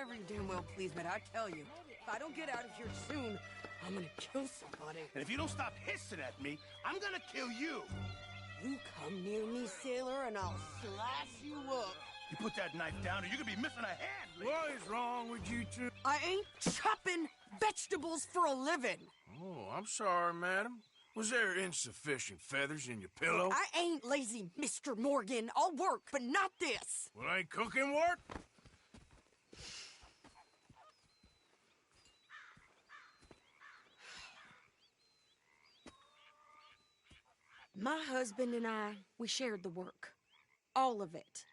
whatever you damn well please, but I tell you, if I don't get out of here soon, I'm gonna kill somebody. And if you don't stop hissing at me, I'm gonna kill you. You come near me, sailor, and I'll slice you up. You put that knife down or you're gonna be missing a hand. What is wrong with you two? I ain't chopping vegetables for a living. Oh, I'm sorry, madam. Was there insufficient feathers in your pillow? I ain't lazy, Mr. Morgan. I'll work, but not this. Well, ain't cooking work? My husband and I, we shared the work. All of it.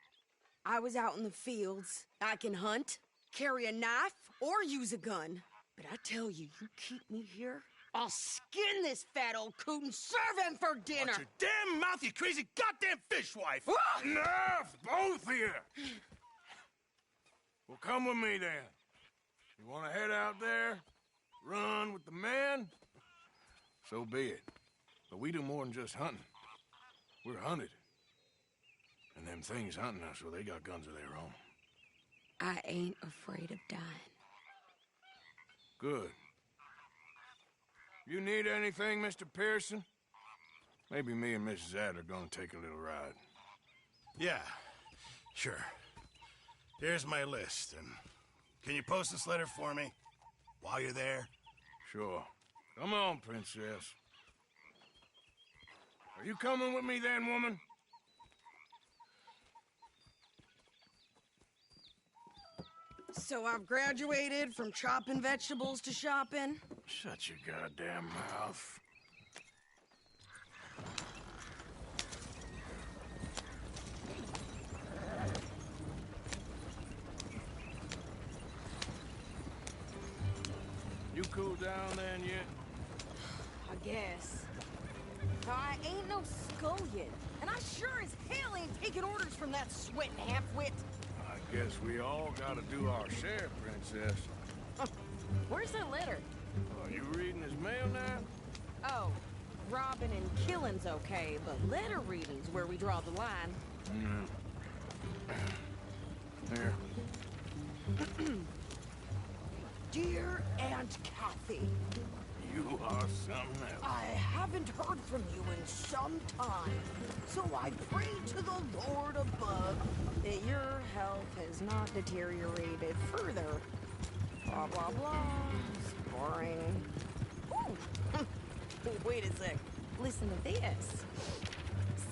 I was out in the fields. I can hunt, carry a knife, or use a gun. But I tell you, you keep me here, I'll skin this fat old coot and serve him for dinner. Watch your damn mouth, you crazy goddamn fishwife! Enough, both of you! Well, come with me, then. You want to head out there, run with the men? So be it. But we do more than just hunting. We're hunted. And them things hunting us, well, they got guns of their own. I ain't afraid of dying. Good. You need anything, Mr. Pearson? Maybe me and Mrs. Adler gonna take a little ride. Yeah, sure. Here's my list, and can you post this letter for me while you're there? Sure. Come on, princess. Are you coming with me then, woman? So I've graduated from chopping vegetables to shopping. Shut your goddamn mouth. You cool down then yet? I guess. I ain't no scullion, and I sure as hell ain't taking orders from that sweating half-wit. I guess we all gotta do our share, princess. Where's that letter? Are you reading his mail now? Oh, robbing and killing's okay, but letter reading's where we draw the line. Here. Dear Aunt Kathy, You are something else. I haven't heard from you in some time, so I pray to the Lord above that your health has not deteriorated further. Blah, blah, blah. It's boring. Ooh! Wait a sec. Listen to this.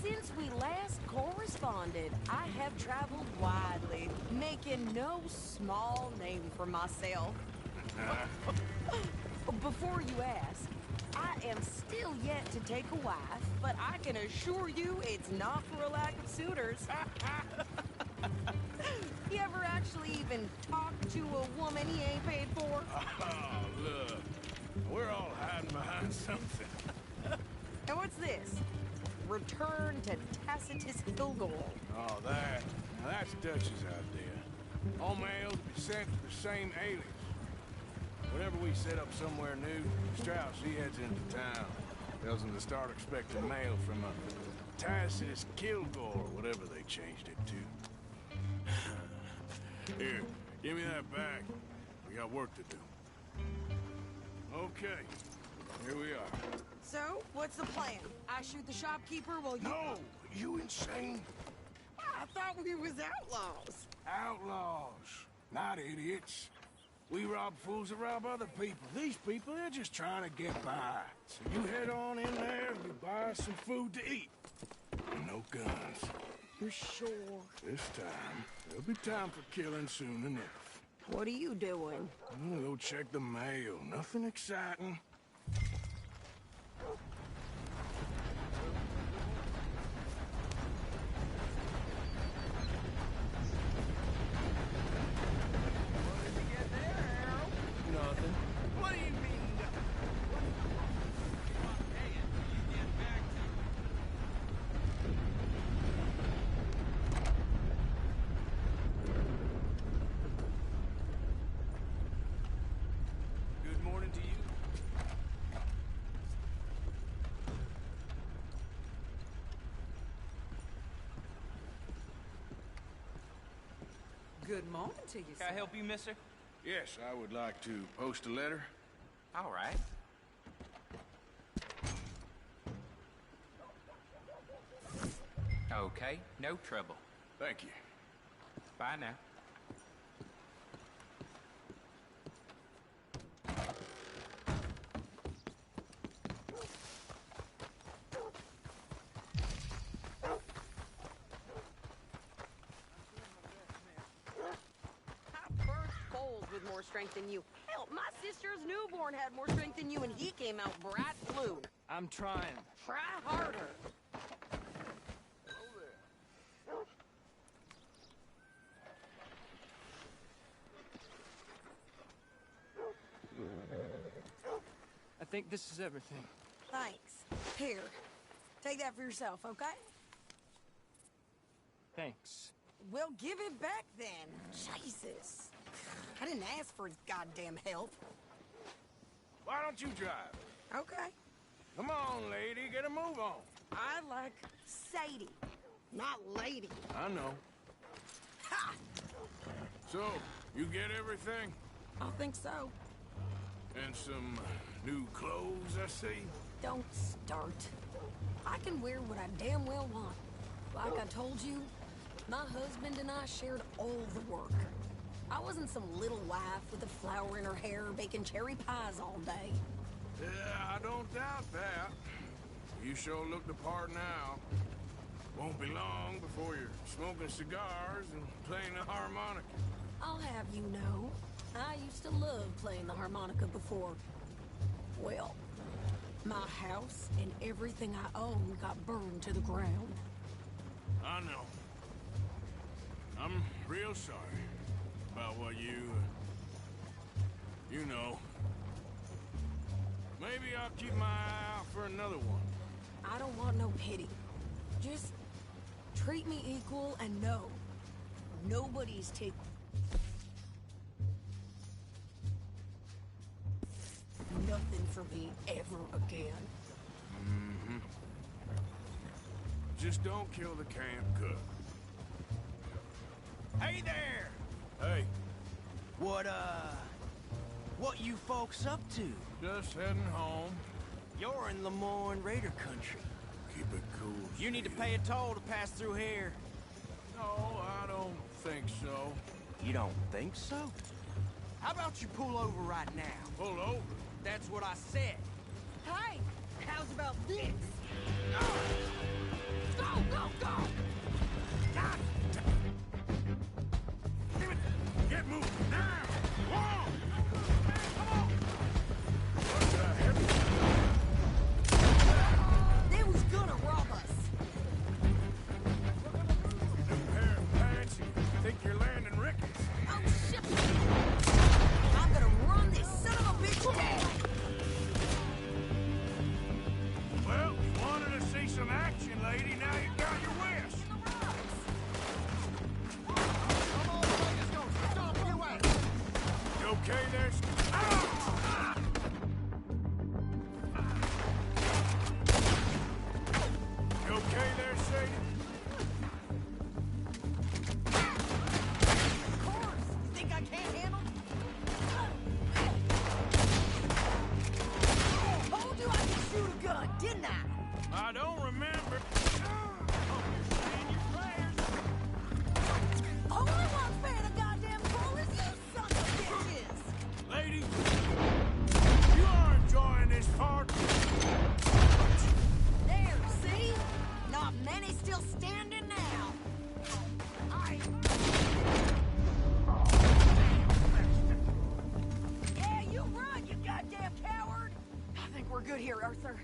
Since we last corresponded, I have traveled widely, making no small name for myself. Before you ask, I am still yet to take a wife, but I can assure you it's not for a lack of suitors. You ever actually even talk to a woman he ain't paid for? Oh, look. We're all hiding behind something. And what's this? Return to Tacitus Kilgore. Oh, that. Now, that's Dutch's idea. All mail to be sent to the same alias. Whenever we set up somewhere new, Strauss, he heads into town. Tells them to start expecting mail from a Tacitus Kilgore, whatever they changed it to. Here, give me that back. We got work to do. Okay, here we are. So, what's the plan? I shoot the shopkeeper while you... No! You insane? I thought we was outlaws. Outlaws, not idiots. We rob fools that rob other people. These people, they're just trying to get by. So you head on in there and you buy us some food to eat. And no guns. You sure? This time, there'll be time for killing soon enough. What are you doing? I'm gonna go check the mail. Nothing exciting. Nothing. What do you mean? Good morning to you. Good morning to you, Can I sir. help you, mister? Yes, I would like to post a letter. All right. Okay, no trouble. Thank you. Bye now. With more strength than you. Hell, my sister's newborn had more strength than you, and he came out bright blue. I'm trying. Try harder. I think this is everything. Thanks. Here, take that for yourself, okay? Thanks. Well, give it back then. Jesus. I didn't ask for his goddamn help. Why don't you drive? Okay. Come on, lady, get a move on. I like Sadie, not lady. I know. Ha! So, you get everything? I think so. And some new clothes, I see? Don't start. I can wear what I damn well want. Like I told you, my husband and I shared all the work. I wasn't some little wife with a flower in her hair baking cherry pies all day. Yeah, I don't doubt that. You sure look the part now. Won't be long before you're smoking cigars and playing the harmonica. I'll have you know, I used to love playing the harmonica before. Well, my house and everything I owned got burned to the ground. I know. I'm real sorry about what you know. Maybe I'll keep my eye out for another one. I don't want no pity. Just treat me equal and know nobody's taking nothing from me ever again. Mm-hmm. Just don't kill the camp cook. Hey there! Hey, What you folks up to? just heading home. You're in Lemoyne Raider country. Keep it cool. You need to Steve. pay a toll to pass through here. No, I don't think so. You don't think so? How about you pull over right now? Pull over. That's what I said. Hey, how's about this? Go, go, go! God! Damn it! Get moving now! Whoa! Come on! What the heck? They was gonna rob us. New pair of pants, you think you're landing Ricky's? Oh, shit! I'm gonna run this son of a bitch down! Well, you wanted to see some action, lady. Now you got your wish. You okay there? Ah! You okay there, Sadie? Of course! You think I can't handle? Told you I could shoot a gun, didn't I? I don't remember. Only one fan of goddamn cool is you son of bitches! Lady, you are enjoying this part. There, see? Not many still standing now. Yeah, you run, you goddamn coward! I think we're good here, Arthur.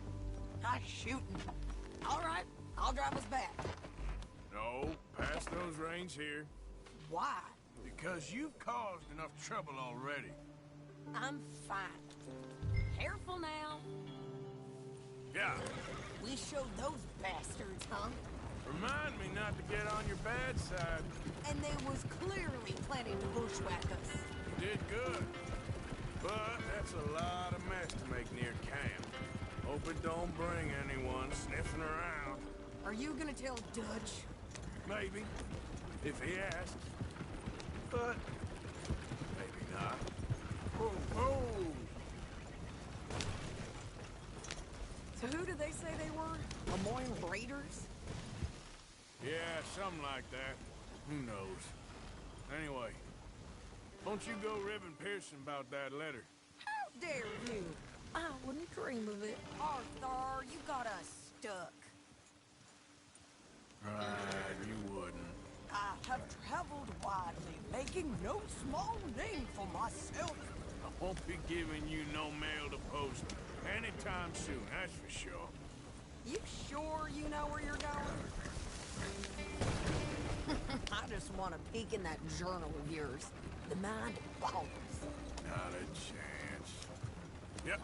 I'm shooting. All right, I'll drive us back. No, pass those reins here. Why? Because you've caused enough trouble already. I'm fine. Careful now. Yeah. We showed those bastards, huh? Remind me not to get on your bad side. And they was clearly planning to bushwhack us. You did good. But that's a lot of mess to make near camp. Hope it don't bring anyone sniffing around. Are you gonna tell Dutch? Maybe. If he asks. But maybe not. So who did they say they were? Lemoyne Raiders? Yeah, something like that. Who knows? Anyway, don't you go ribbing Pearson about that letter. How dare you? I wouldn't dream of it. Arthur, you got us stuck. Right, you wouldn't. I have traveled widely, making no small name for myself. I won't be giving you no mail to post anytime soon, that's for sure. You sure you know where you're going? I just want to peek in that journal of yours. The mind boggles. Not a chance. Yep.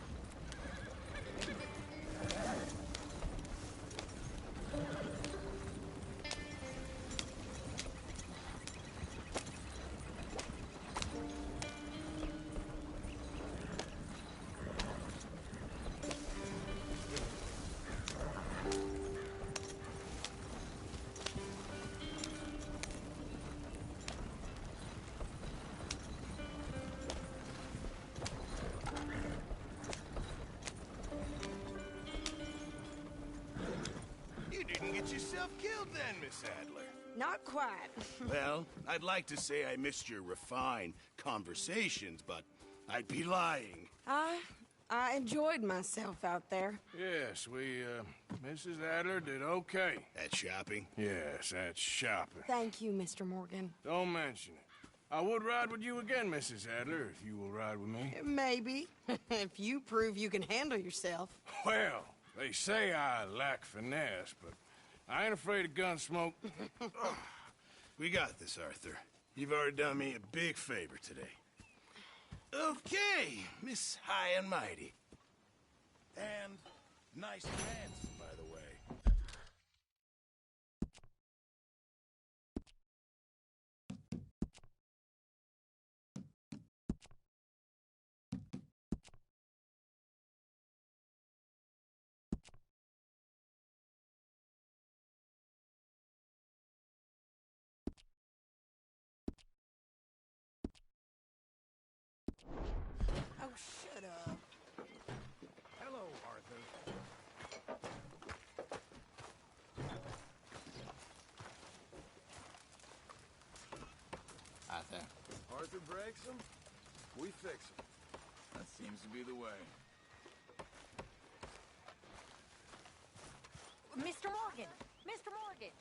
You didn't get yourself killed then, Miss Adler. Not quite. Well, I'd like to say I missed your refined conversations, but I'd be lying. I enjoyed myself out there. Yes, Mrs. Adler did okay. At shopping? Yes, that's shopping. Thank you, Mr. Morgan. Don't mention it. I would ride with you again, Mrs. Adler, if you will ride with me. Maybe. If you prove you can handle yourself. Well, they say I lack finesse, but I ain't afraid of gun smoke. We got this, Arthur. You've already done me a big favor today. Okay, Miss High and Mighty. And nice pants, by the way. Oh, shut up. Hello, Arthur. Arthur. Arthur breaks them, we fix them. That seems to be the way. Mr. Morgan! Mr. Morgan!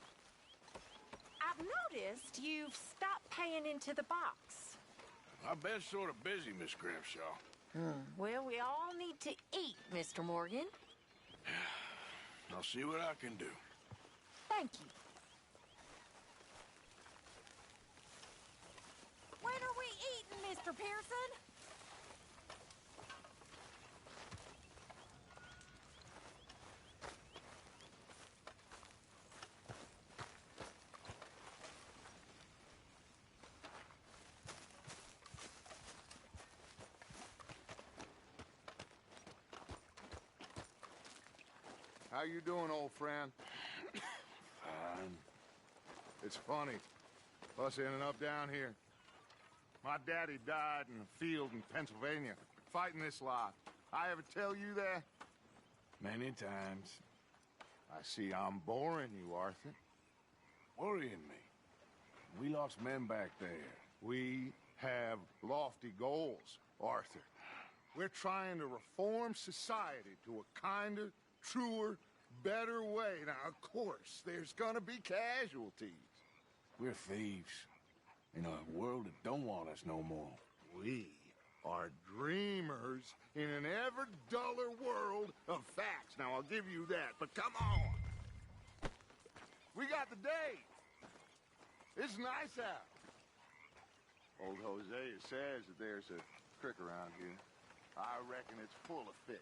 I've noticed you've stopped paying into the box. I've been sort of busy, Miss Grimshaw. Well, we all need to eat, Mr. Morgan. I'll see what I can do. Thank you. When are we eating, Mr. Pearson? How you doing, old friend? Fine. It's funny, us ending up down here. My daddy died in a field in Pennsylvania, fighting this lot. I ever tell you that? Many times. I see I'm boring you, Arthur. Worrying me. We lost men back there. We have lofty goals, Arthur. We're trying to reform society to a kinder, truer, better way. Now, of course, there's gonna be casualties. We're thieves. In a world that don't want us no more. We are dreamers in an ever duller world of facts. Now, I'll give you that, but come on. We got the day. It's nice out. Old Hosea says that there's a creek around here. I reckon it's full of fish.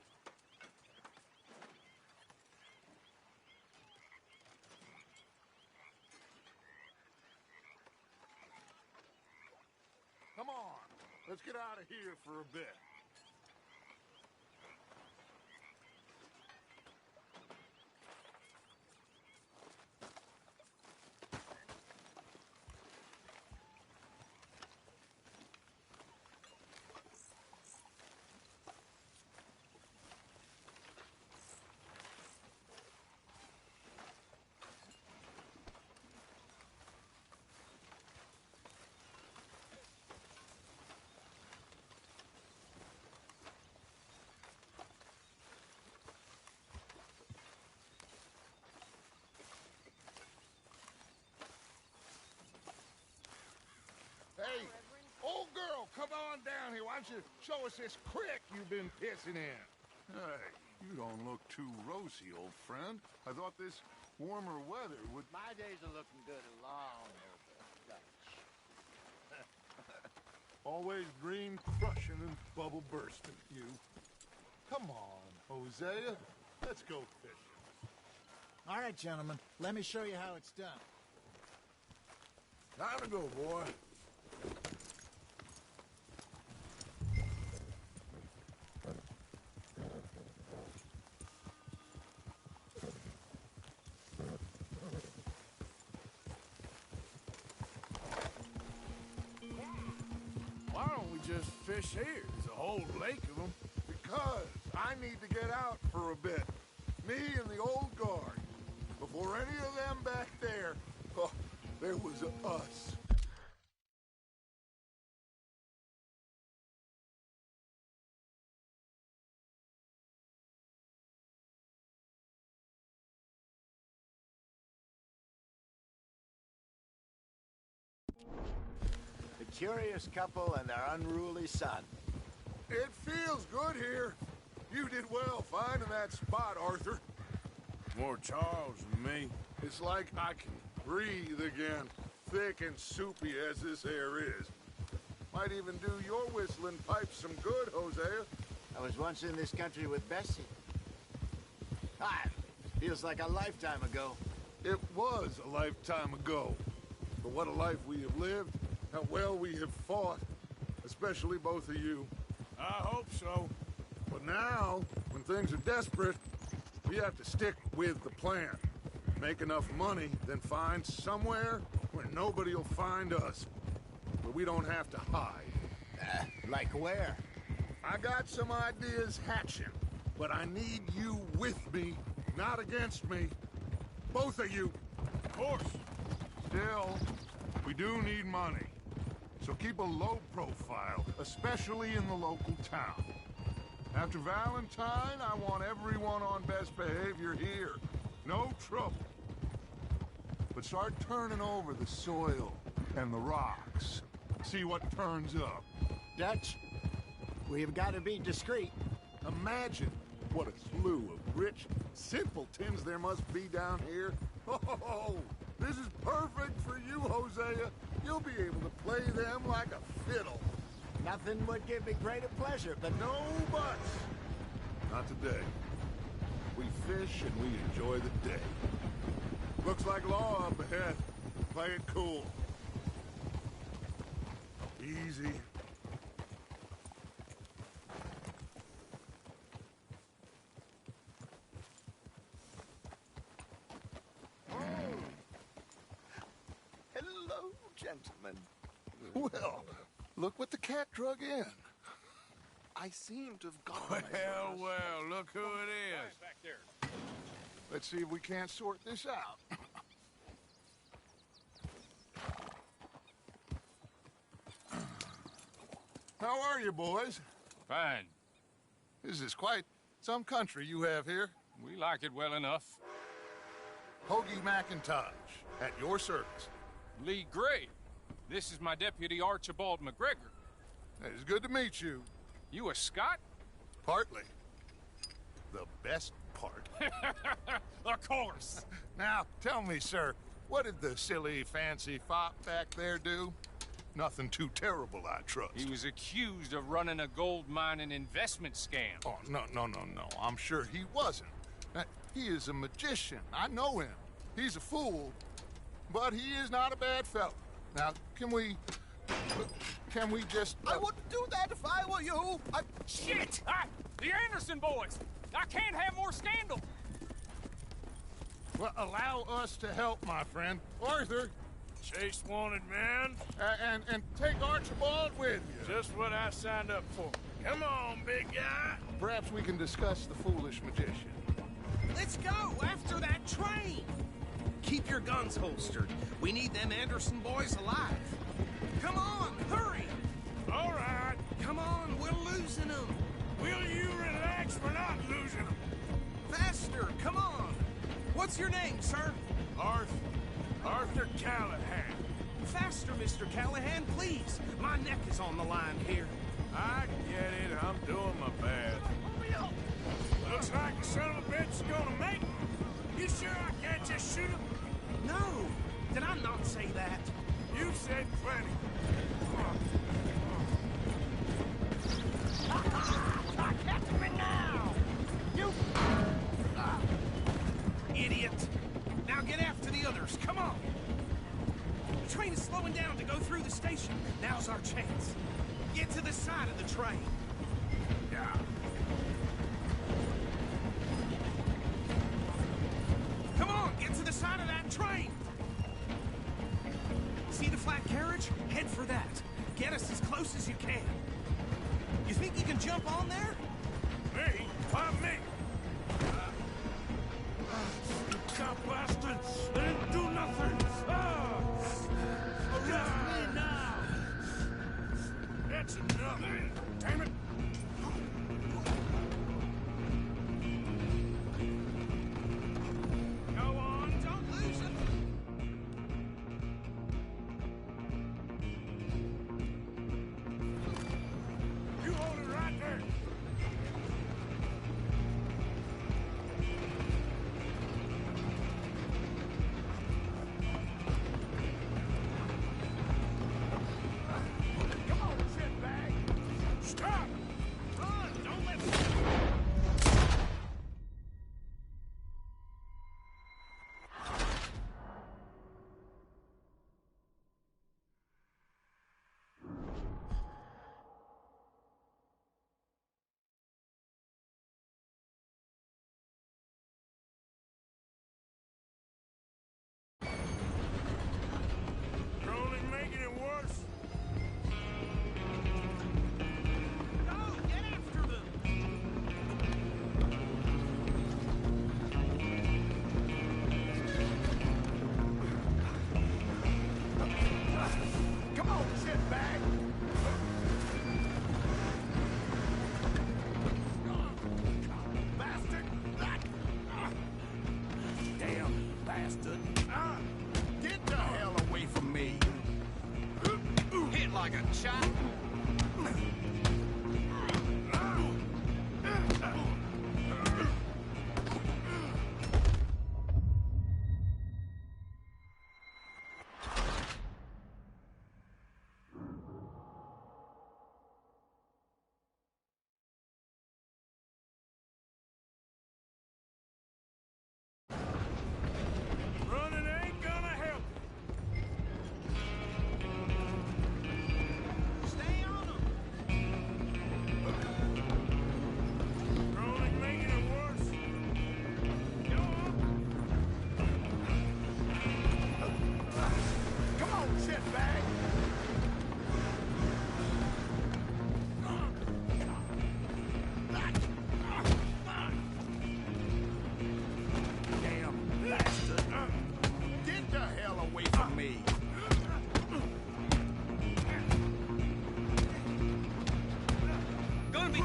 Come on, let's get out of here for a bit. don't you show us this creek you've been pissing in? Hey, you don't look too rosy, old friend. I thought this warmer weather would... My days are looking good along over Dutch. Always dream crushing and bubble bursting, you. Come on, Hosea. Let's go fishing. All right, gentlemen. Let me show you how it's done. Time to go, boy. Why don't we just fish here? There's a whole lake of them. Because I need to get out for a bit. Me and the old guard. Before any of them back there, oh, there was us. The curious couple and their unruly son. It feels good here. You did well finding that spot, Arthur. More Charles than me. It's like I can breathe again, thick and soupy as this air is. Might even do your whistling pipes some good, Hosea. I was once in this country with Bessie. Feels like a lifetime ago. It was a lifetime ago. But what a life we have lived, how well we have fought, especially both of you. I hope so. But now, when things are desperate, we have to stick with the plan. Make enough money, then find somewhere where nobody will find us. Where we don't have to hide. Like where? I got some ideas hatching, but I need you with me, not against me. Both of you. Of course. Still, we do need money. So keep a low profile, especially in the local town. After Valentine, I want everyone on best behavior here. No trouble. But start turning over the soil and the rocks. See what turns up. Dutch, we've got to be discreet. Imagine what a slew of rich simpletons there must be down here. Oh, this is perfect for you, Hosea. You'll be able to play them like a fiddle. Nothing would give me greater pleasure, but No buts. Not today. We fish and we enjoy the day. Looks like law up ahead. Play it cool. Easy. Hello, gentlemen. Well, look what the cat drug in. I seem to have gone. Well, look who it is. Back there. Let's see if we can't sort this out. How are you, boys? Fine. This is quite some country you have here. We like it well enough. Hoagie McIntosh, at your service. Lee Gray. This is my deputy Archibald McGregor. It's good to meet you. You a Scot? Partly. The best part. Of course. Now, tell me, sir, what did the silly, fancy fop back there do? Nothing too terrible, I trust. He was accused of running a gold mining investment scam. Oh, no. I'm sure he wasn't. He is a magician. I know him. He's a fool, but he is not a bad fellow. Now, can we just... I wouldn't do that if I were you. Shit! The Anderson boys! I can't have more scandal! Well, allow us to help, my friend. Arthur, Chase wanted man. and take Archibald with you. Just what I signed up for. Come on, big guy. Perhaps we can discuss the foolish magician. Let's go after that train. Keep your guns holstered. We need them Anderson boys alive. Come on, hurry. All right. Come on, we're losing them. Will you relax? We're not losing them. Faster, come on. What's your name, sir? Arthur Callahan. Faster, Mr. Callahan, please. My neck is on the line here. I get it. I'm doing my best. Looks like the son of a bitch is gonna make it. You sure I can't just shoot him? No! Did I not say that? You said plenty. Catch me now! You... Idiot! Now get after the others, come on! The train is slowing down to go through the station. Now's our chance. Get to the side of the train. Yeah. Come on, get to the side of that train! See the flat carriage? Head for that. Get us as close as you can. You think you can jump on there? Me? Why me? Cop bastard! They didn't do nothing! Arrest me now! That's enough! Damn it! Go on, don't lose it! You hold it right there! Come on, shitbag! Stop! Run! Don't let me... You're only making it worse. Go! Get after them! Come on, shitbag! Bastard! Damn bastard. Get the hell away from me! Hit like a chop. Running ain't gonna help. Stay on them! You're only making it worse. Go on. Come on, shitbag! Damn bastard. Get the hell away from me! Gonna be...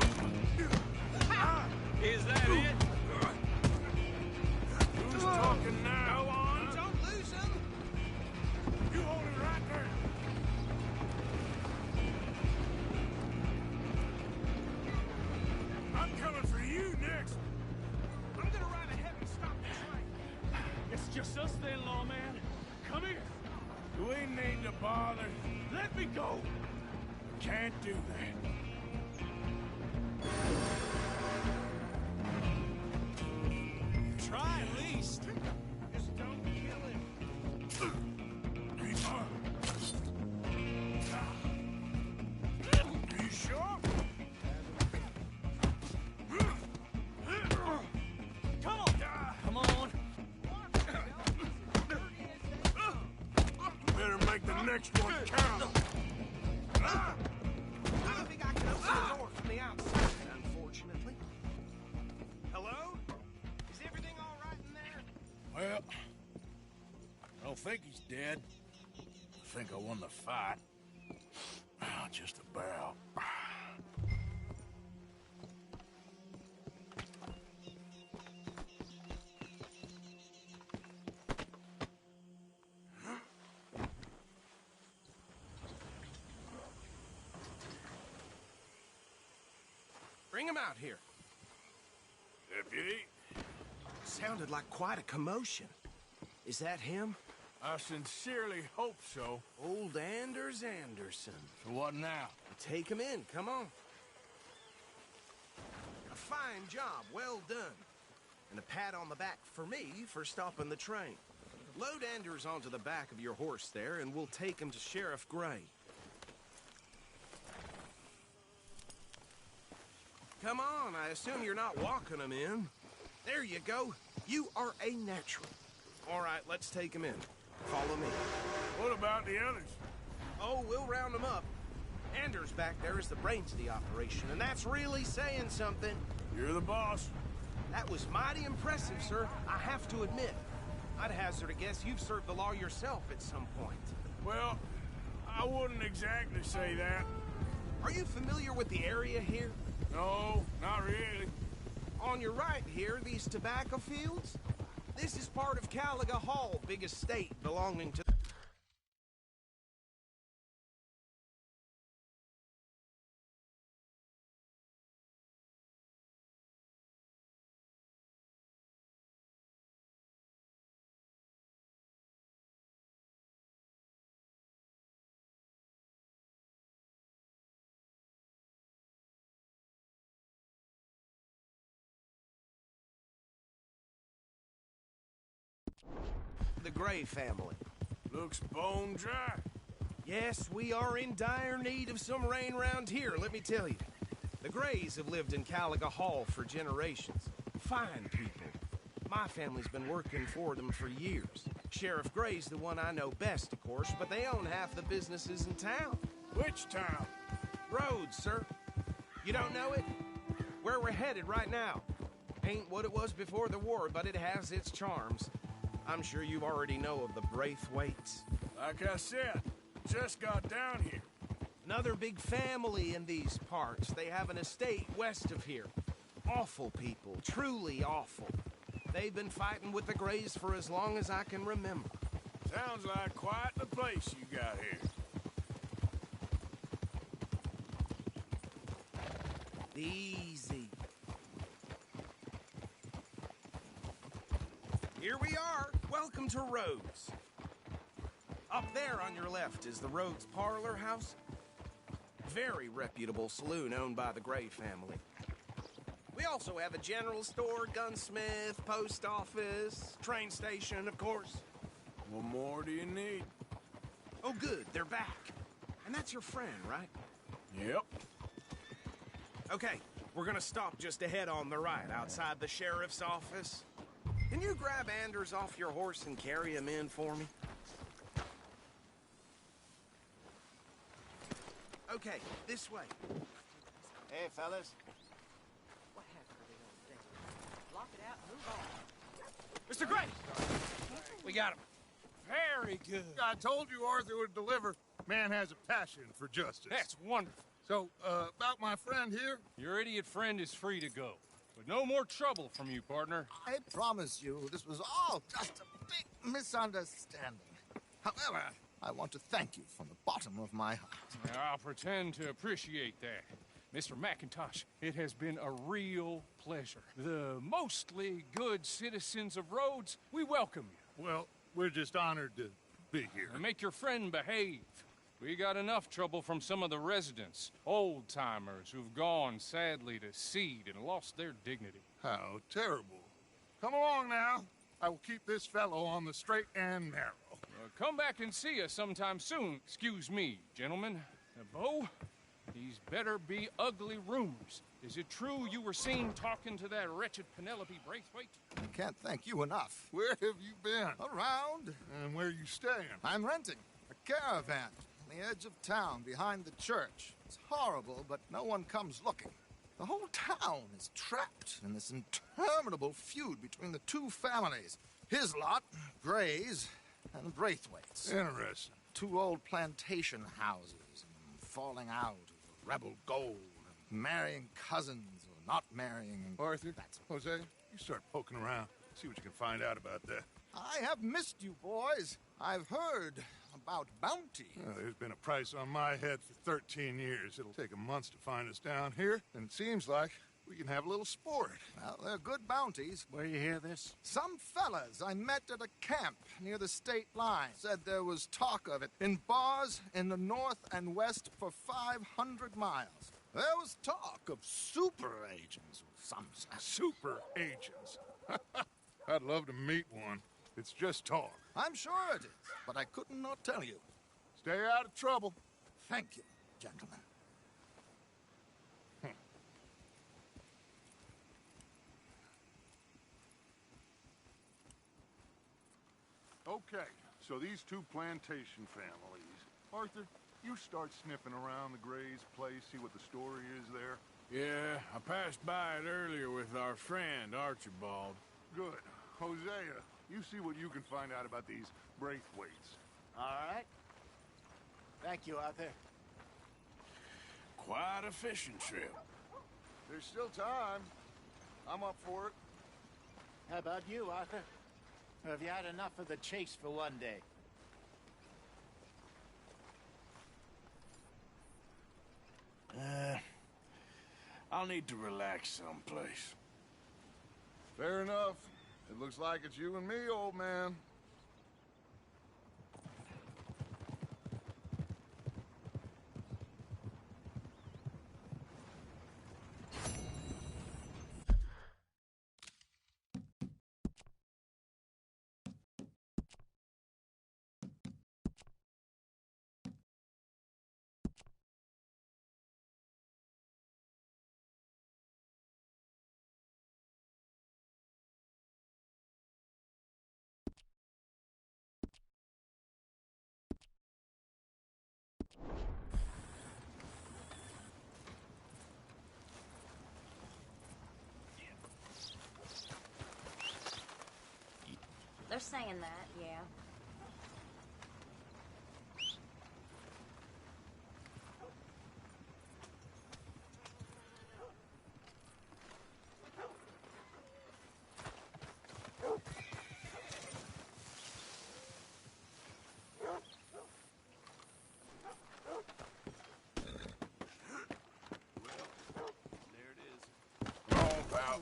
Is that it? Who's talking now? Go on, don't lose them! You hold it right there. I'm coming for you next. I'm gonna ride ahead and stop the train. It's just us then, lawman. Come here. We need to bother. Let me go. Can't do that. Try at least. Just don't kill him. You sure? Come on. Come on. Better make the next one count. I don't think I can open the door from the outside, unfortunately. Hello? Is everything all right in there? Well, I don't think he's dead. I think I won the fight. Just about. Bring him out here. Deputy, Sounded like quite a commotion. Is that him? I sincerely hope so. Old Anders Anderson. So what now? Take him in, come on. A fine job, well done. And a pat on the back for me for stopping the train. Load Anders onto the back of your horse there, and we'll take him to Sheriff Gray. Come on, I assume you're not walking him in. There you go. You are a natural. All right, let's take him in. Follow me. What about the others? Oh, we'll round them up. Anders back there is the brains of the operation, and that's really saying something. You're the boss. That was mighty impressive, sir. I have to admit. I'd hazard a guess you've served the law yourself at some point. Well, I wouldn't exactly say that. Are you familiar with the area here? No, not really. On your right here, these tobacco fields? This is part of Caliga Hall, big estate belonging to... the Gray family. Looks bone dry. Yes, we are in dire need of some rain round here, let me tell you. The Grays have lived in Caliga Hall for generations. Fine people. My family's been working for them for years. Sheriff Gray's the one I know best, of course, but they own half the businesses in town. Which town? Rhodes, sir. You don't know it? Where we're headed right now. Ain't what it was before the war, but it has its charms. I'm sure you already know of the Braithwaites. Like I said, just got down here. Another big family in these parts. They have an estate west of here. Awful people, truly awful. They've been fighting with the Grays for as long as I can remember. Sounds like quite the place you got here. Easy. Here we are. Welcome to Rhodes. Up there on your left is the Rhodes Parlor House. Very reputable saloon owned by the Gray family. We also have a general store, gunsmith, post office, train station, of course. What more do you need? Oh, good, they're back. And that's your friend, right? Yep. Okay, we're gonna stop just ahead on the right, outside the sheriff's office. Can you grab Anders off your horse and carry him in for me? Okay, this way. Hey, fellas. What happened to the old thing? Lock it out and move on. Mr. Gray! We got him. Very good. I told you Arthur would deliver. Man has a passion for justice. That's wonderful. So, about my friend here? Your idiot friend is free to go. But no more trouble from you, partner. I promise you, this was all just a big misunderstanding. However, I want to thank you from the bottom of my heart. I'll pretend to appreciate that. Mr. McIntosh, it has been a real pleasure. The mostly good citizens of Rhodes, we welcome you. Well, we're just honored to be here. And make your friend behave. We got enough trouble from some of the residents, old-timers who've gone, sadly, to seed and lost their dignity. How terrible. Come along now. I will keep this fellow on the straight and narrow. Come back and see us sometime soon. Excuse me, gentlemen. Bo, these better be ugly rumors. Is it true you were seen talking to that wretched Penelope Braithwaite? I can't thank you enough. Where have you been? Around. And where are you staying? I'm renting a caravan on the edge of town behind the church. It's horrible, but no one comes looking. The whole town is trapped in this interminable feud between the two families. His lot, Gray's, and Braithwaite's. Interesting. Two old plantation houses, and falling out over rebel gold, and marrying cousins or not marrying. And Arthur, Jose, you start poking around. See what you can find out about that. I have missed you, boys. I've heard about bounty. There's been a price on my head for 13 years. It'll take a month to find us down here, and it seems like We can have a little sport. Well, they're good bounties. Where you hear this? Some fellas I met at a camp near the state line said there was talk of it in bars in the north and west for 500 miles. There was talk of super agents of some sort. Super agents. I'd love to meet one. It's just talk. I'm sure it is, but I couldn't not tell you. Stay out of trouble. Thank you, gentlemen. Okay, so these two plantation families. Arthur, you start sniffing around the Gray's place, see what the story is there. Yeah, I passed by it earlier with our friend, Archibald. Good. Hosea, you see what you can find out about these Braithwaites. All right. Thank you, Arthur. Quite a fishing trip. There's still time. I'm up for it. How about you, Arthur? Or have you had enough of the chase for one day? I'll need to relax someplace. Fair enough. It looks like it's you and me, old man. They're saying that, yeah. Come on, pal.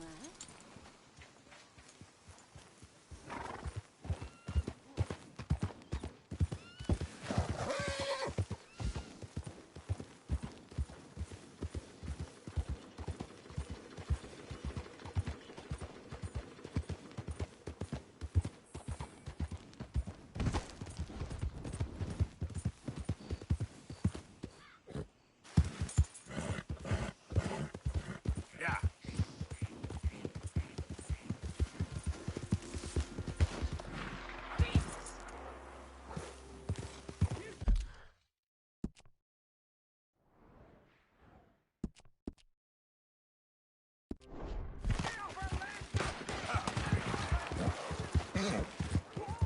Yeah.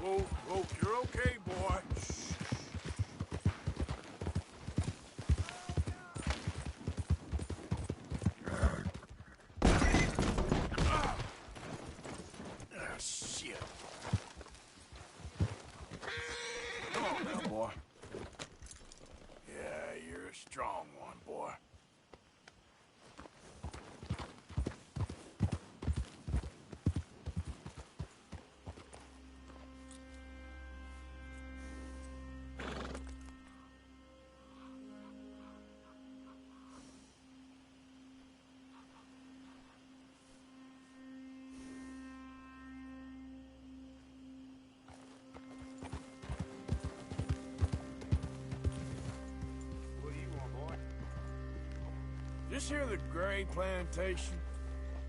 Whoa, whoa, you're okay, boy. Ah, shit. Come on now, boy. Yeah, you're a strong one, boy. What do you want, boy? This here the Gray plantation?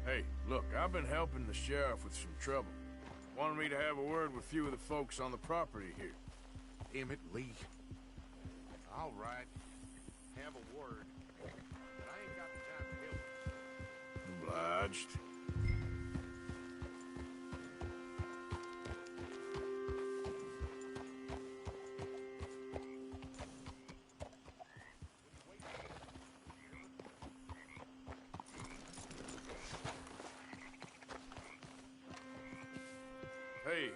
Hey, look, I've been helping the sheriff with some trouble. Wanted me to have a word with a few of the folks on the property here. Emmett Lee. All right. Have a word. But I ain't got the time to help. Obliged. Hey,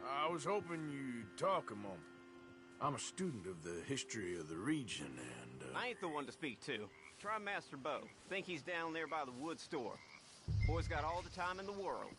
I was hoping you'd talk a moment. I'm a student of the history of the region, and, I ain't the one to speak to. Try Master Bo. Think he's down there by the wood store. Boy's got all the time in the world.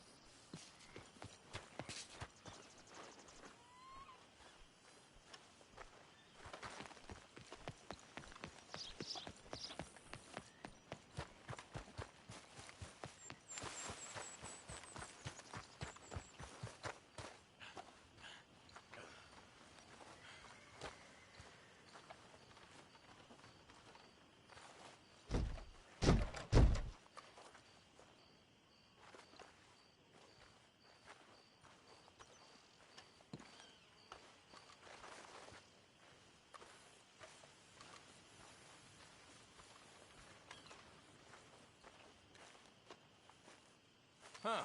Huh.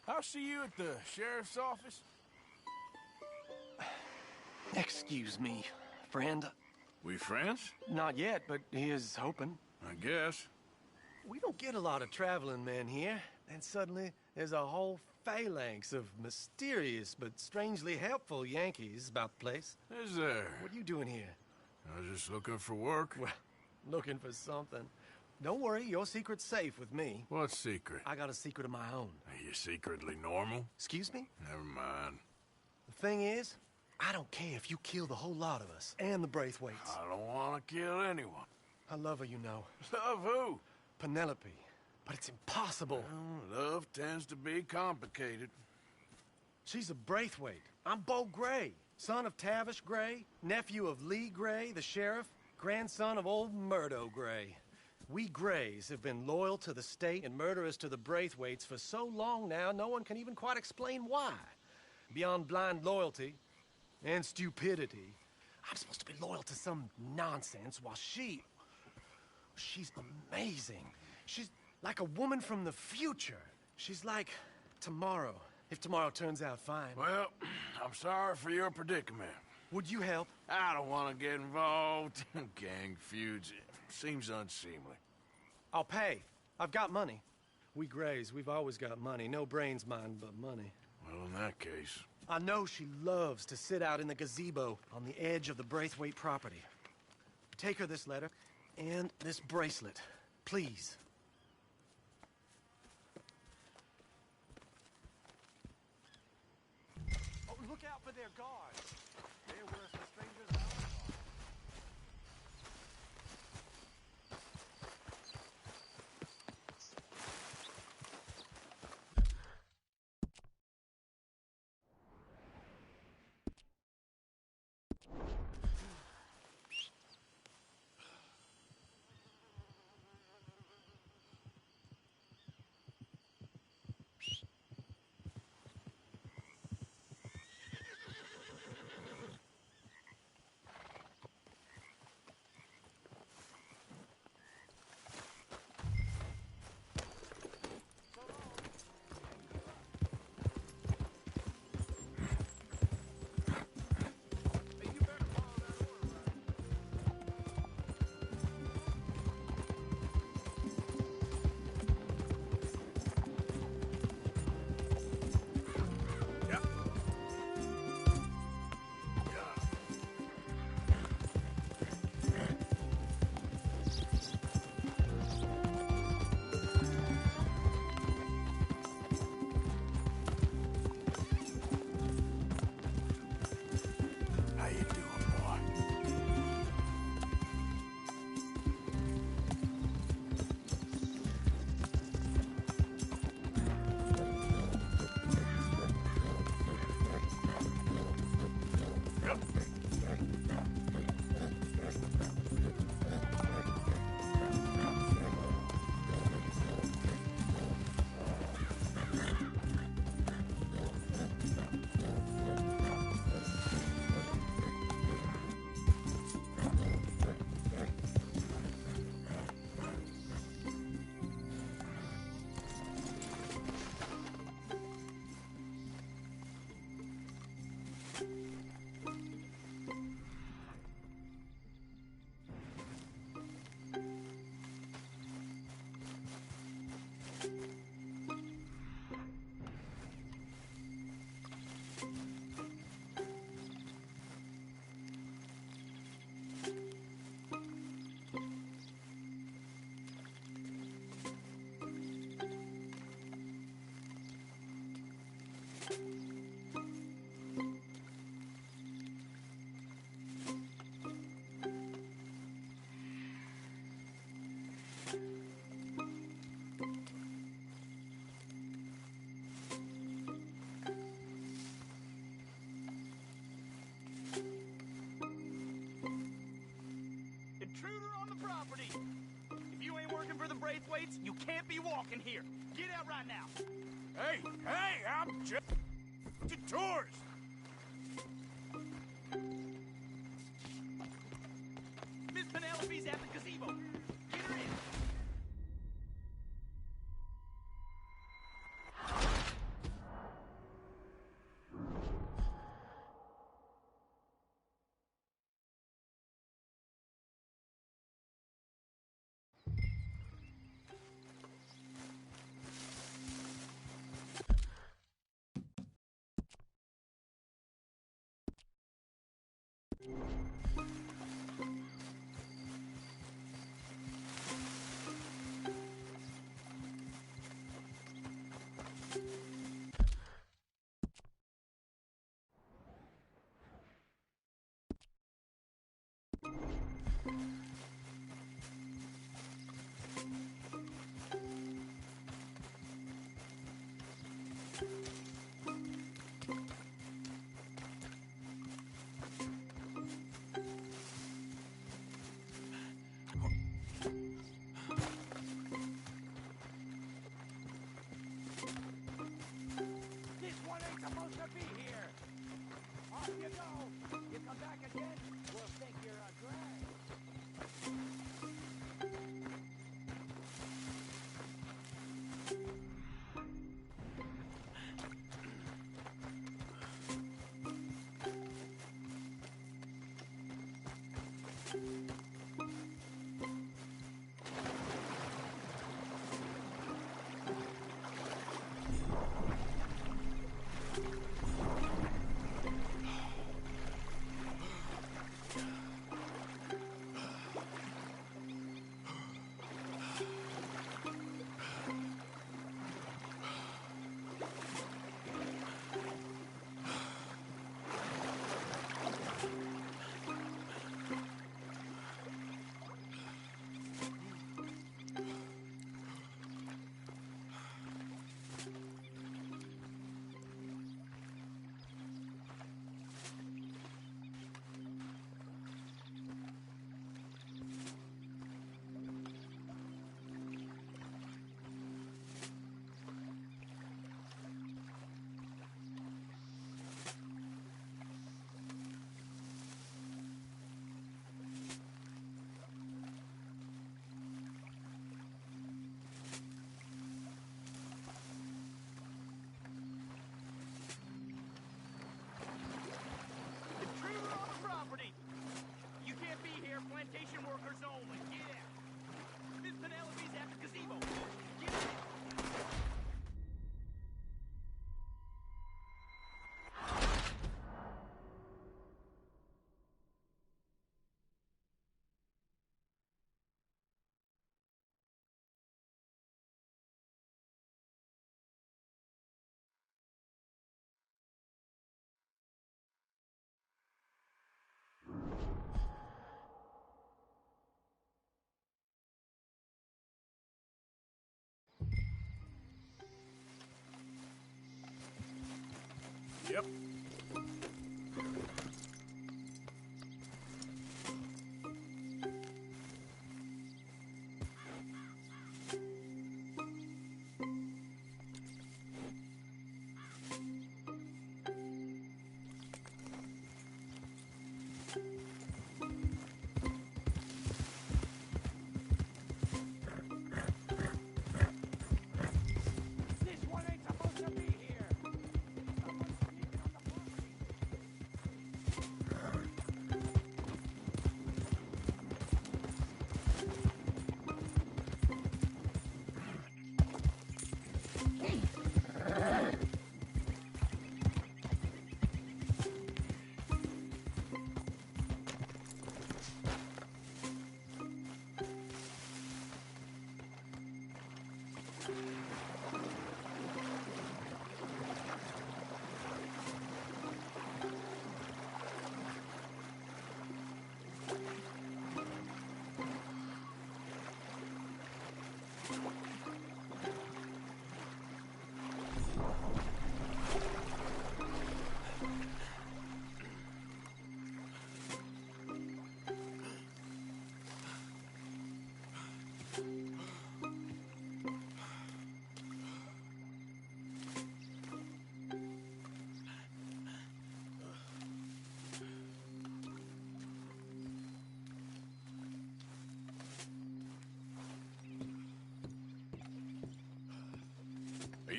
I'll see you at the sheriff's office. Excuse me, friend. We friends? Not yet, but here's hoping. I guess. We don't get a lot of traveling men here, and suddenly there's a whole phalanx of mysterious but strangely helpful Yankees about the place. Is there? What are you doing here? I was just looking for work. Well, looking for something. Don't worry, your secret's safe with me. What secret? I got a secret of my own. Are you secretly normal? Excuse me? Never mind. The thing is, I don't care if you kill the whole lot of us and the Braithwaites. I don't want to kill anyone. I love her, you know. Love who? Penelope. But it's impossible. Well, love tends to be complicated. She's a Braithwaite. I'm Bo Gray, son of Tavish Gray, nephew of Lee Gray, the sheriff, grandson of old Murdo Gray. We Grays have been loyal to the state and murderous to the Braithwaites for so long now, no one can even quite explain why. Beyond blind loyalty and stupidity, I'm supposed to be loyal to some nonsense while she's amazing. She's like a woman from the future. She's like tomorrow, if tomorrow turns out fine. Well, I'm sorry for your predicament. Would you help? I don't want to get involved in gang feuds. Seems unseemly. I'll pay. I've got money. We Grays, we've always got money. No brains, mind, but money. Well, in that case... I know she loves to sit out in the gazebo on the edge of the Braithwaite property. Take her this letter and this bracelet, please. Oh, look out for their guards. They're worse for strangers than ours are. Braithwaites, you can't be walking here. Get out right now. Hey, I'm just a tourist. Miss Penelope's at the gazebo. Get her in. This one ain't supposed to be here. Off you go. You come back again, we'll think you're a drag. Intruder on the property. You can't be here. Plantation workers only. Get out. Miss Penelope's at the gazebo. Get in. Yep. This one ain't supposed to be here. Someone's sneaking on the property.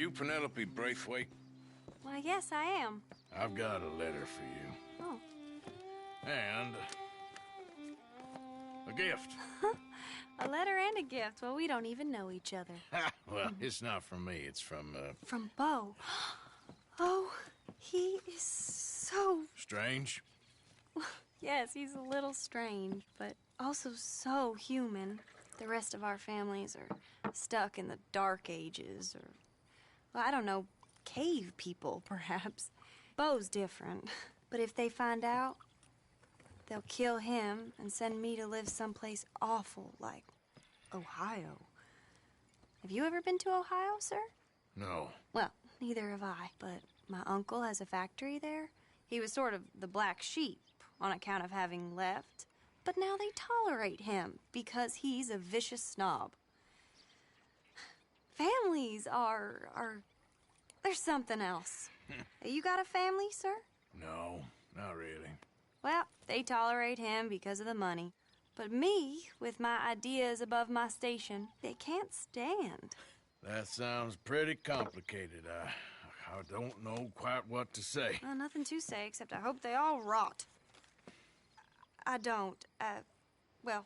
you Penelope Braithwaite? Why, yes, I am. I've got a letter for you. Oh. And a gift. A letter and a gift. Well, we don't even know each other. Well, it's not from me. It's from, From Bo. Oh, he is so... Strange? Yes, he's a little strange, but also so human. The rest of our families are stuck in the dark ages, or, well, I don't know, cave people, perhaps. Bo's different, but if they find out, they'll kill him and send me to live someplace awful like Ohio. Have you ever been to Ohio, sir? No. Well, neither have I, but my uncle has a factory there. He was sort of the black sheep on account of having left, but now they tolerate him because he's a vicious snob. Families are there's something else. You got a family, sir? No, not really. Well, they tolerate him because of the money. But me, with my ideas above my station, they can't stand. That sounds pretty complicated. I don't know quite what to say. Well, nothing to say, except I hope they all rot. I don't, well,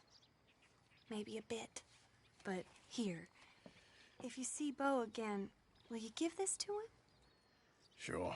maybe a bit. But here, if you see Bo again, will you give this to him? Sure.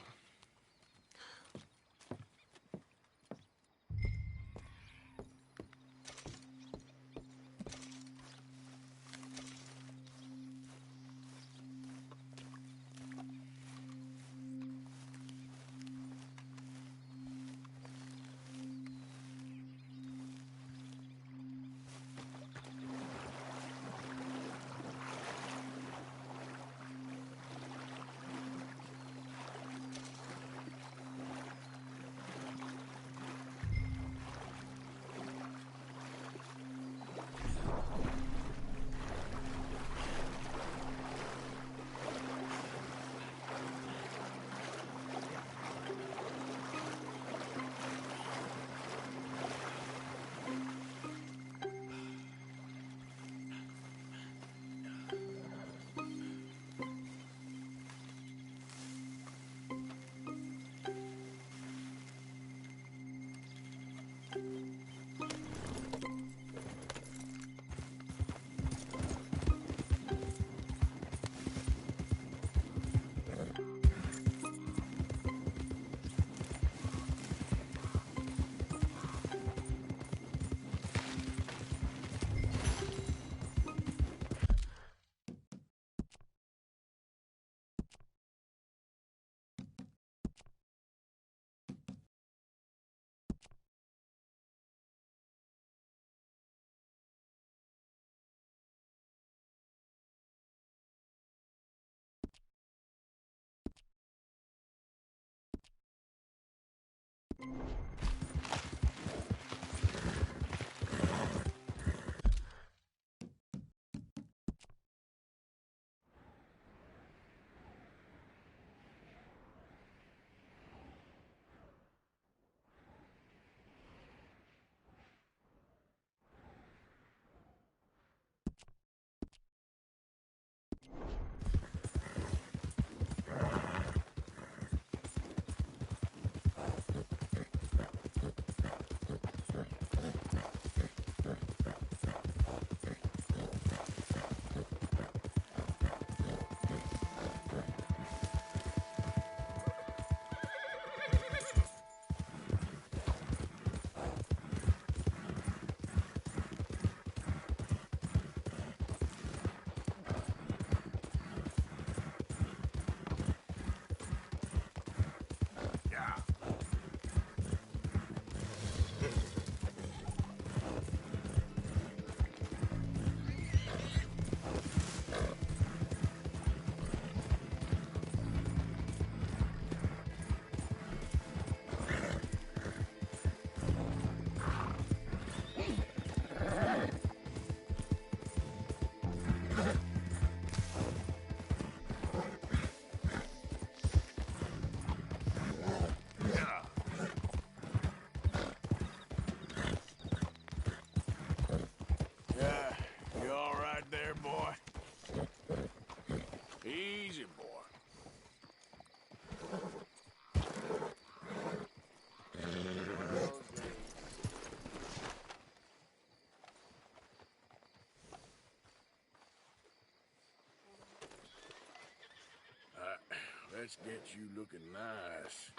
let's get you looking nice.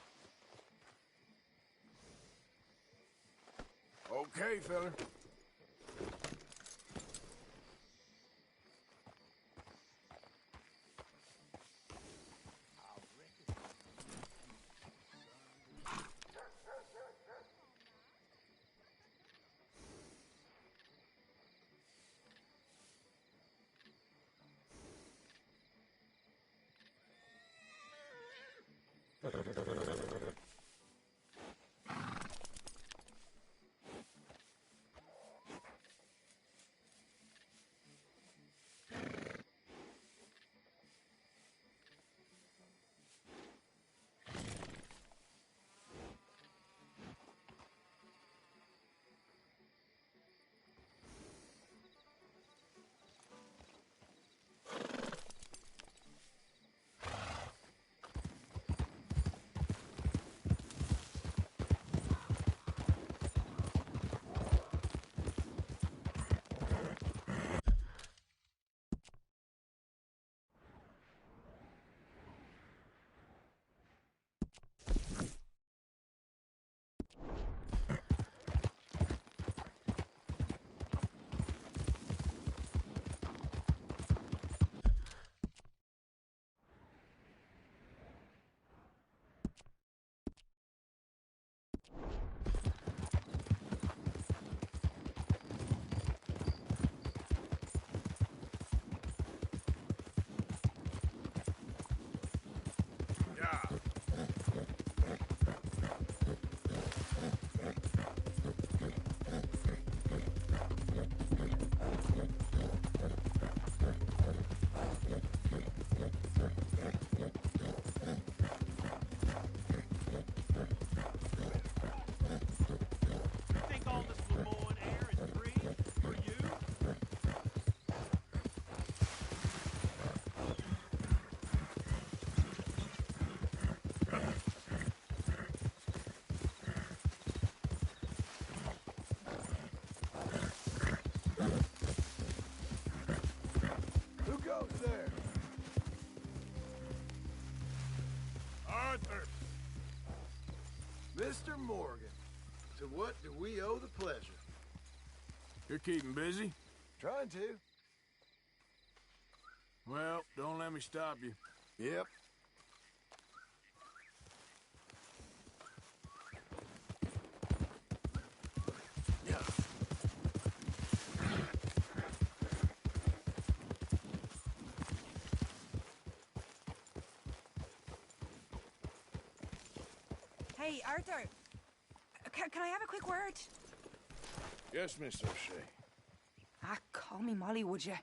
Okay, fella. Mr. Morgan, to what do we owe the pleasure? You're keeping busy? Trying to. Well, don't let me stop you. Yep. Hey, Arthur. Can I have a quick word? Yes, Miss O'Shea. Call me Molly, would you?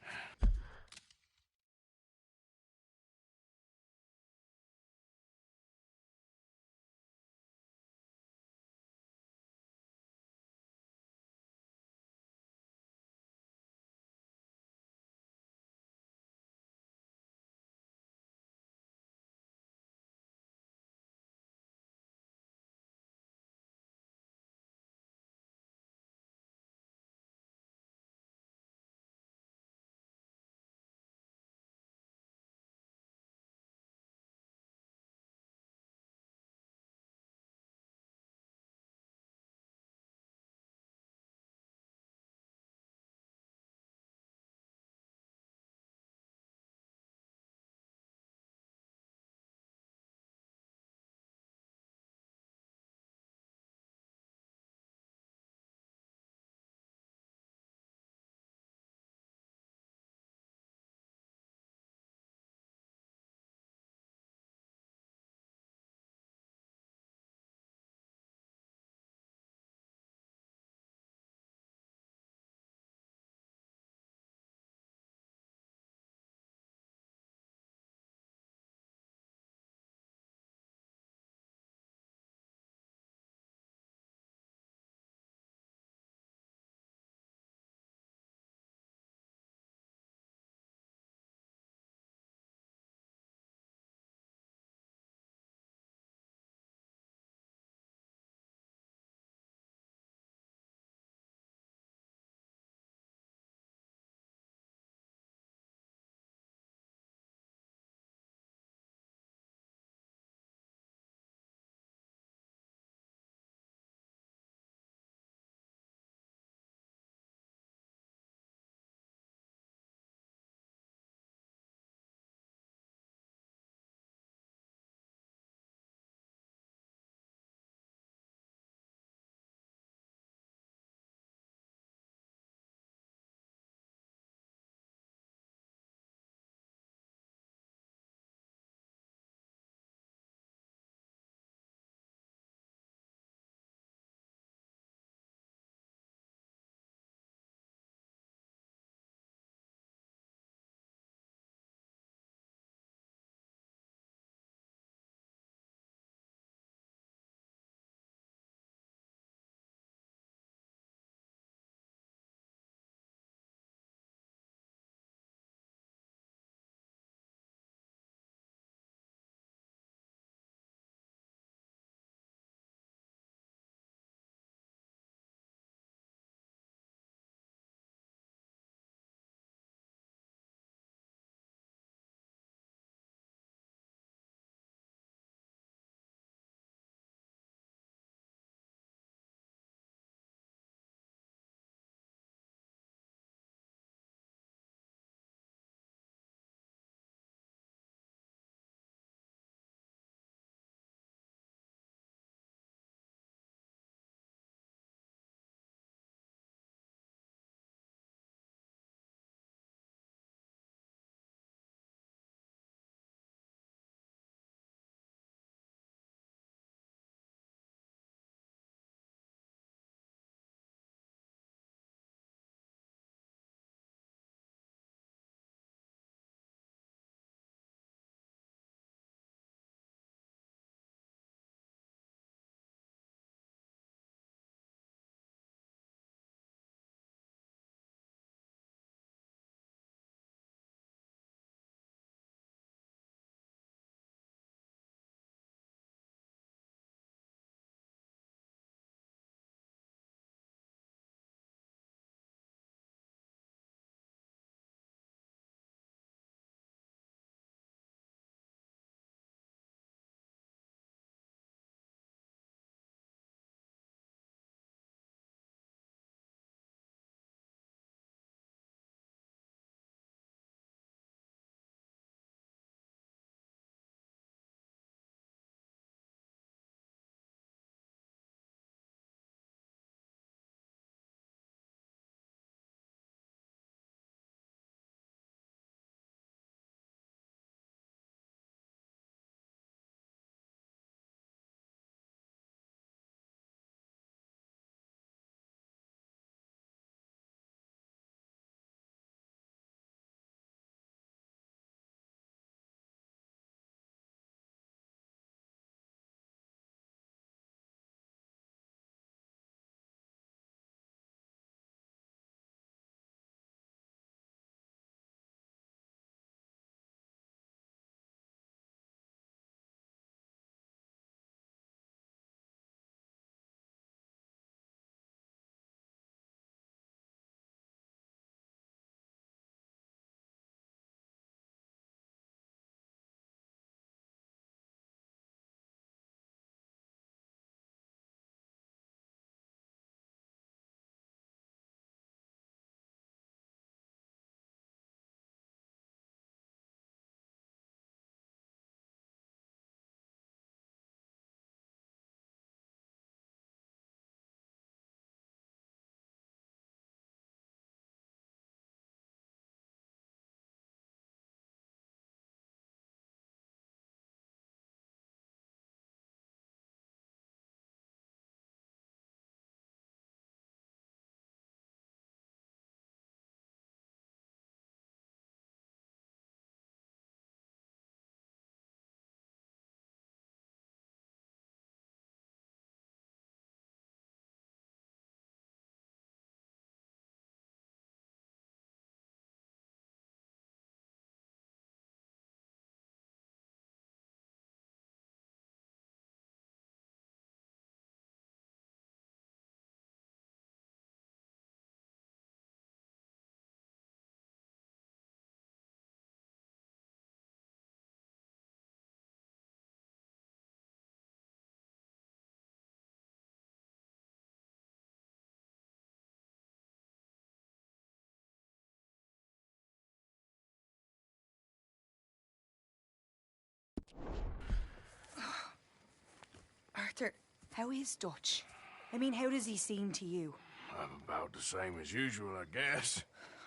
Arthur, how is Dutch? I mean, how does he seem to you? I'm about the same as usual, I guess.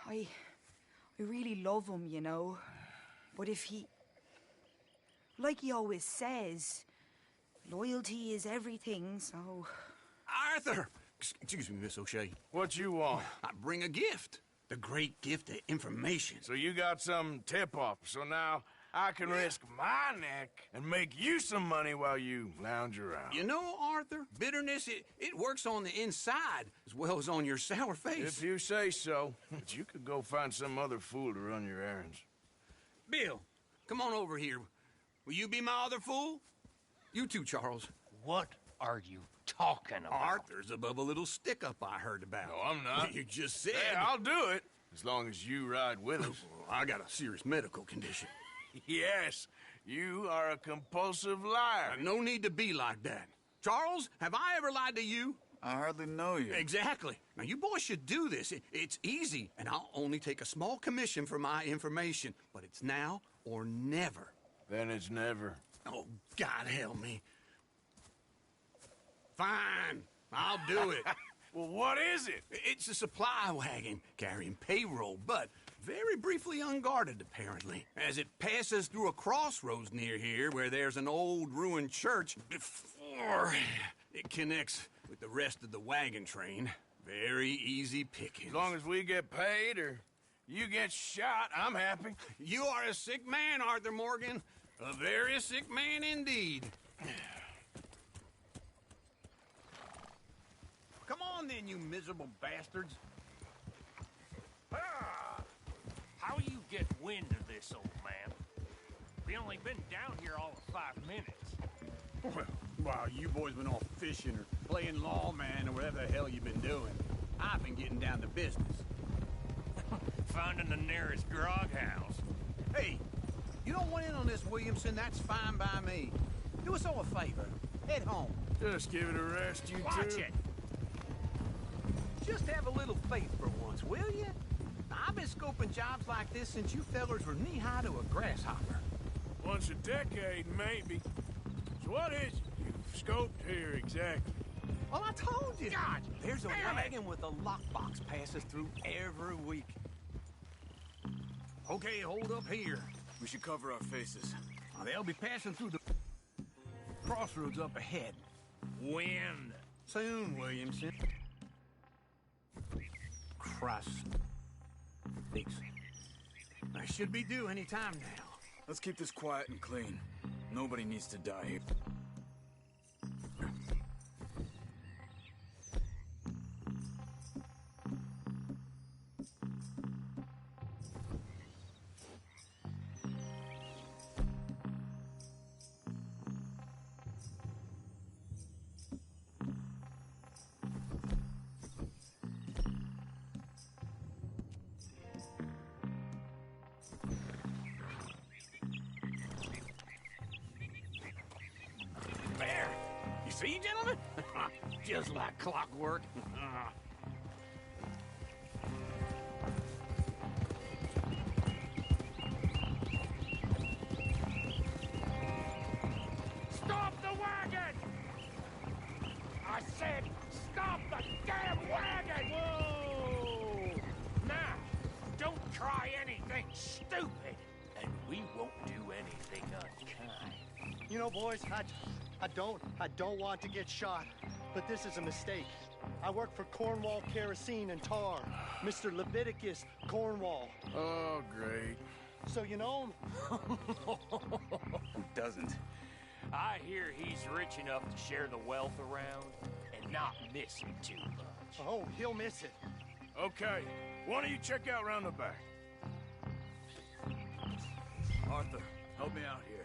I really love him, you know. But if he... Like he always says, loyalty is everything, so... Arthur! Excuse me, Miss O'Shea. What you want? I bring a gift. The great gift of information. So you got some tip-off, so now I can risk my neck and make you some money while you lounge around. You know, Arthur, bitterness, it works on the inside as well as on your sour face. If you say so. But you could go find some other fool to run your errands. Bill, come on over here. Will you be my other fool? You too, Charles. What are you talking about? Arthur's above a little stick-up I heard about. No, I'm not. You just said... Hey, I'll do it, as long as you ride with us. I got a serious medical condition. Yes, you are a compulsive liar. No need to be like that. Charles, have I ever lied to you? I hardly know you. Exactly. Now, you boys should do this. It's easy, and I'll only take a small commission for my information. But it's now or never. Then it's never. Oh, God help me. Fine, I'll do it. Well, what is it? It's a supply wagon carrying payroll, but very briefly unguarded, apparently. As it passes through a crossroads near here where there's an old ruined church before it connects with the rest of the wagon train. Very easy pickings. As long as we get paid or you get shot, I'm happy. You are a sick man, Arthur Morgan. A very sick man indeed. Come on then, you miserable bastards. How you get wind of this, old man? We only been down here all of 5 minutes. Well, while you boys been off fishing or playing lawman or whatever the hell you've been doing, I've been getting down to business. Finding the nearest grog house. Hey, you don't want in on this, Williamson, that's fine by me. Do us all a favor. Head home. Just give it a rest, you Watch two. it! Just have a little faith for once, will you? I've been scoping jobs like this since you fellers were knee-high to a grasshopper. Once a decade, maybe. So what is it you've scoped here exactly? Well, I told you. God, there's a damn it. wagon with a lockbox passes through every week. Okay, hold up here. We should cover our faces. They'll be passing through the crossroads up ahead. When? Soon, Williamson. Christ. Fix it. I should be due any time now. Let's keep this quiet and clean. Nobody needs to die here. There. You see, gentlemen? Just like clockwork. Stop the wagon! I said, stop the damn wagon! Whoa! Now, don't try anything stupid, and we won't do anything unkind. You know, boys, I don't want to get shot, but this is a mistake. I work for Cornwall Kerosene and Tar, Mr. Leviticus Cornwall. Oh, great. So you know him? Who doesn't? I hear he's rich enough to share the wealth around and not miss it too much. Oh, he'll miss it. Okay, why don't you check out round the back? Arthur, help me out here.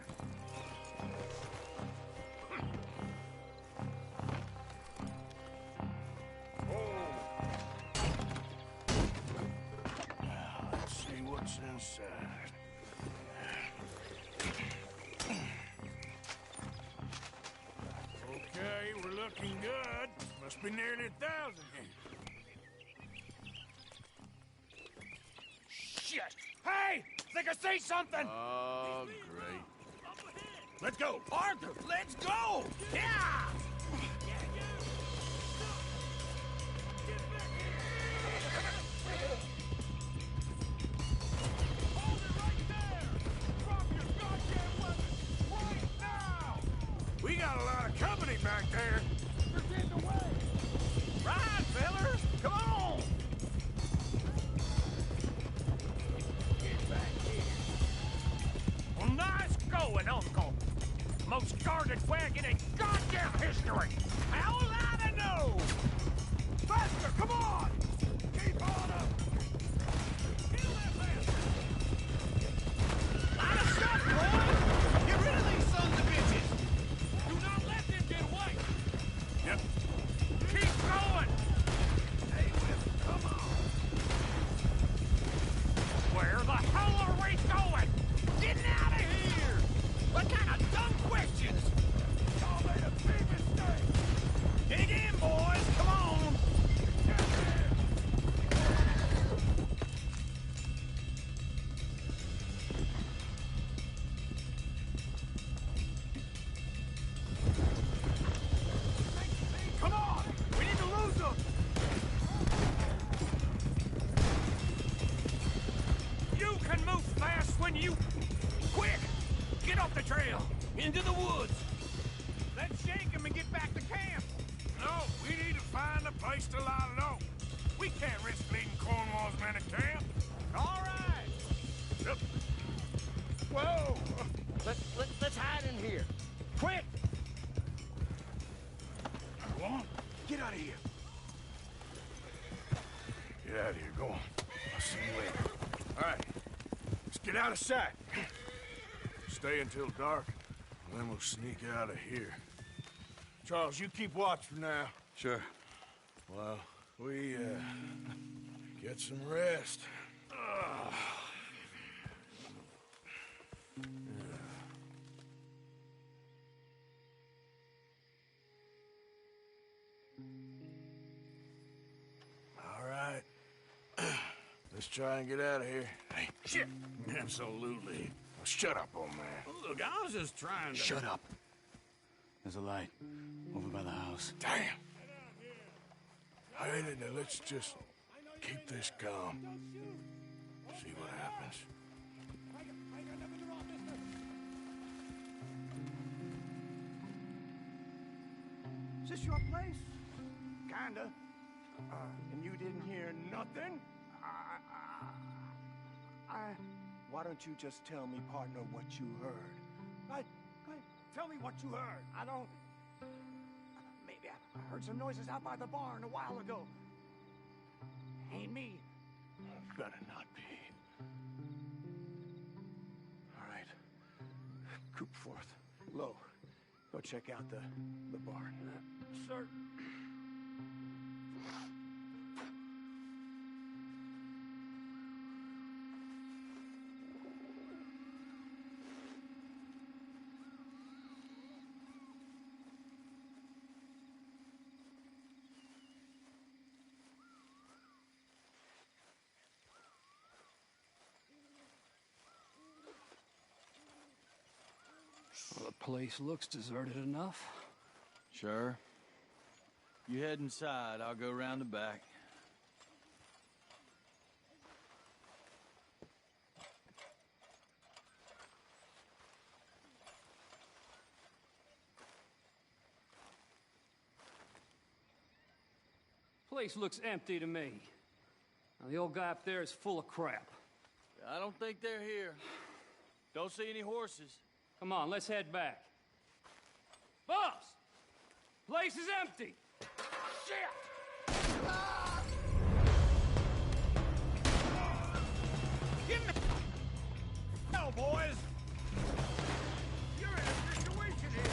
Let's see what's inside. Okay, we're looking good. Must be nearly 1,000 here. Shit! Hey! Think I see something! Oh, great. Let's go. Arthur, let's go! Yeah! company back there. You're getting away. Right, fellas, come on. Get back here. Well, nice going, Uncle. Most guarded wagon in goddamn history. How was I to know? Faster, come on! Keep on up! Kill that bastard! Line us up, boys! Get rid of these sons of bitches! Do not let them get away! Yep. Keep going! Hey, Whip, come on. Where the hell are we going? Getting out of here! What kind of dumb questions? Y'all made a big mistake! Dig in, boys! Come on! Come on! We need to lose them! You can move fast when you... Quick! Get off the trail! Into the woods! Let's shake them and get back to camp! No, we need to find a place to lie low. We can't risk leaving Cornwall's men at camp. All right! Yep. Whoa! Let's hide in here. Quick! Go on. Get out of here. Get out of here. Go on. I'll see you later. All right. Let's get out of sight. Stay until dark, and then we'll sneak out of here. Charles, you keep watch for now. Sure. Well, we, get some rest. All right. Let's try and get out of here. Hey, shit. Absolutely. Well, shut up, old man. Look, I was just trying to... Shut up. There's a light over by the house. Damn. Hey, now let's just keep this calm. See what happens. Is this your place? Kinda. And you didn't hear nothing? Why don't you just tell me, partner, what you heard? Right? Tell me what you heard. I don't... Maybe I heard some noises out by the barn a while ago. Ain't me. Better not be. All right. Coop forth. Low. Go check out the barn. Sir. Well, the place looks deserted enough. Sure. You head inside. I'll go around the back. Place looks empty to me. Now, the old guy up there is full of crap. I don't think they're here. Don't see any horses. Come on, let's head back. Boss! Place is empty! Shit! Give me... No, boys! You're in a situation here.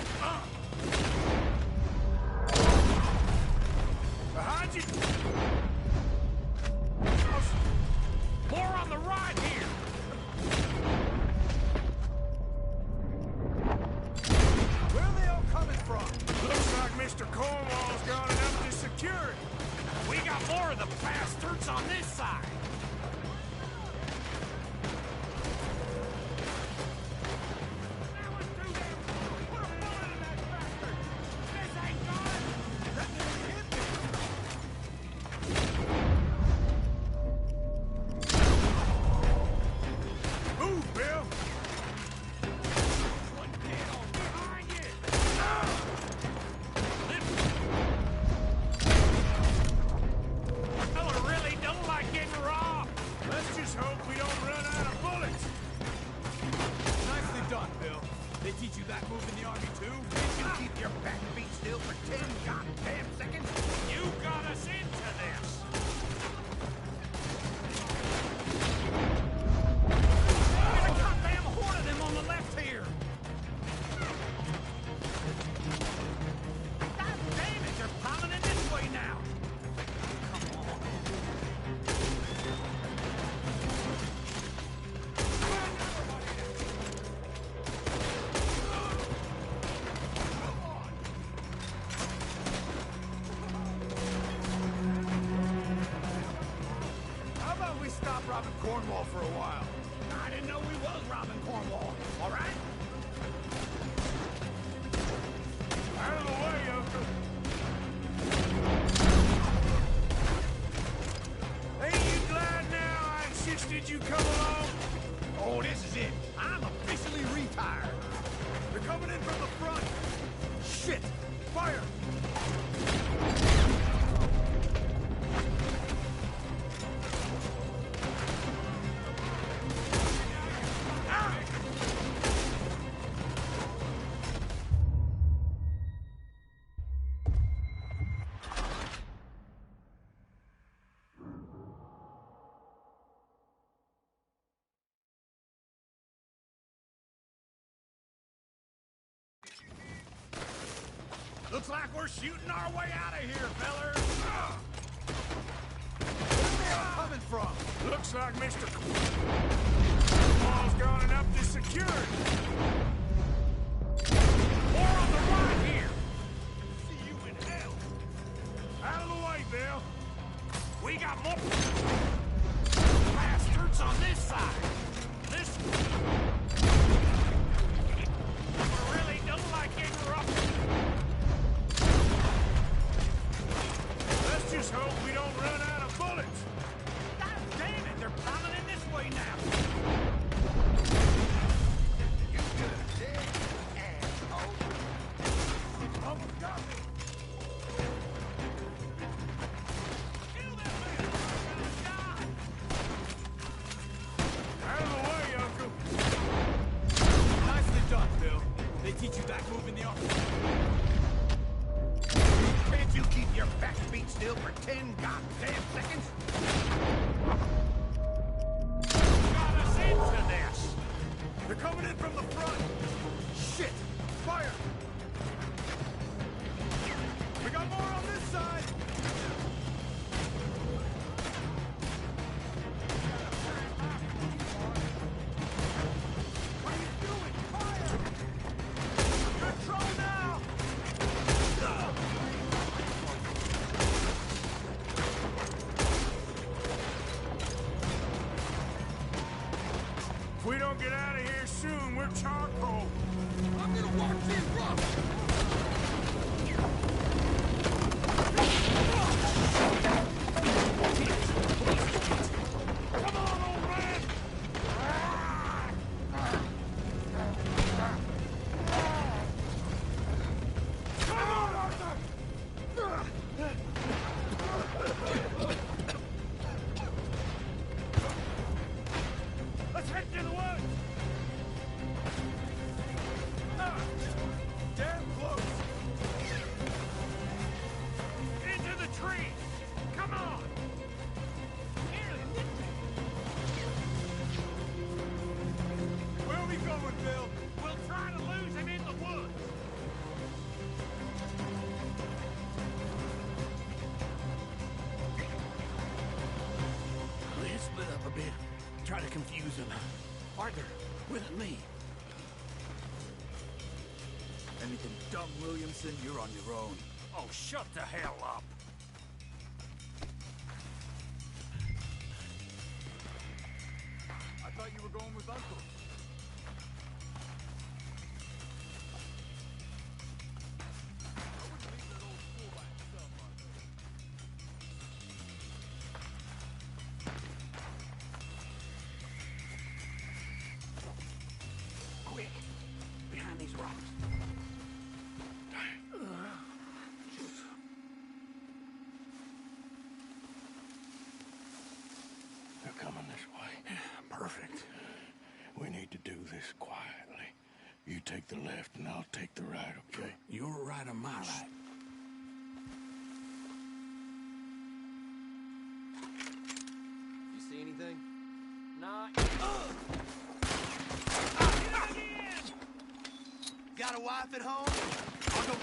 Behind you! More on the right here! Where are they all coming from? Looks like Mr. Cornwall's got enough to secure it. We got more of the bastards on this side. Move, Bill! robbing Cornwall for a while. I didn't know we was robbing Cornwall, all right? Out of the way, Uncle. Ain't you glad now I insisted you come along? Oh, this is it. I'm officially retired. They're coming in from the front. Shit! Fire! Looks like we're shooting our way out of here, fellers. Where they all coming from? Looks like Mr. Wall's gone enough to secure it. More on the right here. See you in hell. Out of the way, Bill. We got more bastards on this side. This I really don't like interrupting. Let's just hope we don't run out of bullets. God damn it, they're piling in this way now. You good, dead asshole. Almost got me. Kill that man. We're gonna die. Out of the way, Uncle. Nicely done, Bill. They teach you that move in the office. Can't you keep your back feet still for 10 goddamn seconds? Got us into this. They're coming in from the front. Shit! Fire! We got more on this side. What are you doing? Fire! Control now! If we don't get out of here soon, we're charcoal. I'm gonna watch this rock. Come on, old man! Come on, Arthur! Let's head to the woods! Damn close! Into the trees! Come on! Where are we going, Bill? We'll try to lose him in the woods. Let's split up a bit. Try to confuse him. Arthur, with me. Anything dumb, Williamson, you're on your own. Oh, shut the hell up. I thought you were going with Uncle. I wouldn't leave that old fool by himself, Arthur. Quick, behind these rocks. They're coming this way. Perfect. We need to do this quietly. You take the left and I'll take the right, okay? You're right on my right. You see anything? Nah. Got a wife at home? I'll go.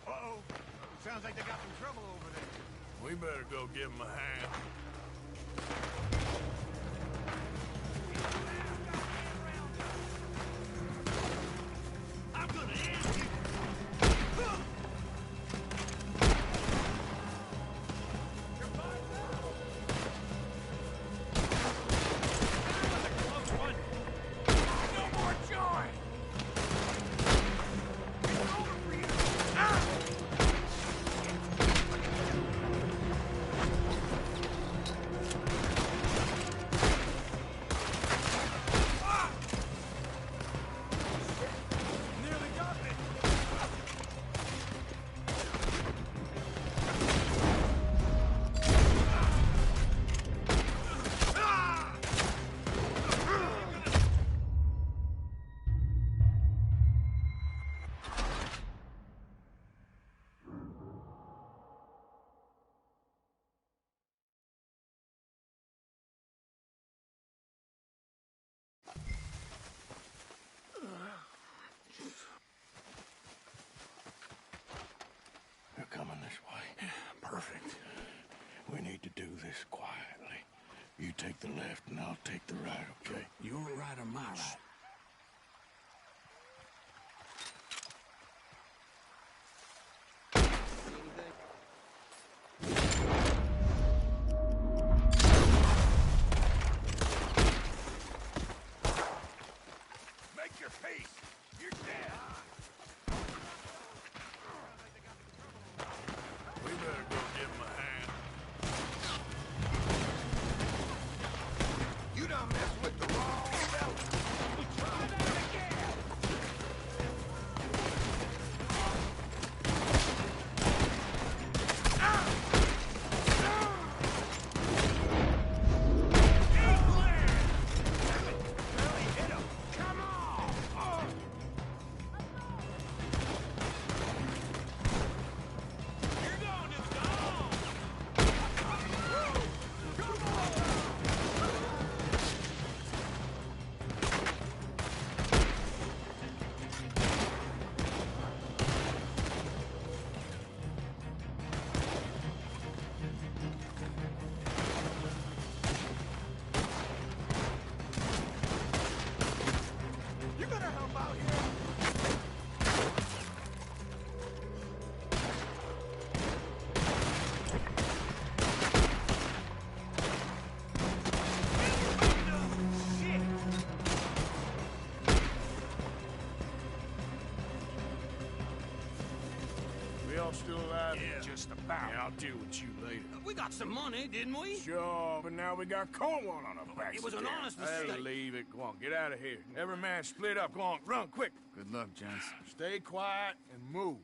Uh-oh. Sounds like they got some trouble over there. We better go give them a hand. I'm gonna end you. take the left and I'll take the right, okay? Your right or my right? Make your peace. You're dead. We better go give him a hand. You done messed with the wrong fella. Try that again. We all still alive? Yeah, just about. Yeah, I'll deal with you later. We got some money, didn't we? Sure, but now we got Cornwall on our backs. It was an again. honest Hey, mistake. leave it. Go on, get out of here. Every man split up. Go on, run, quick. Good luck, gents. Stay quiet and move.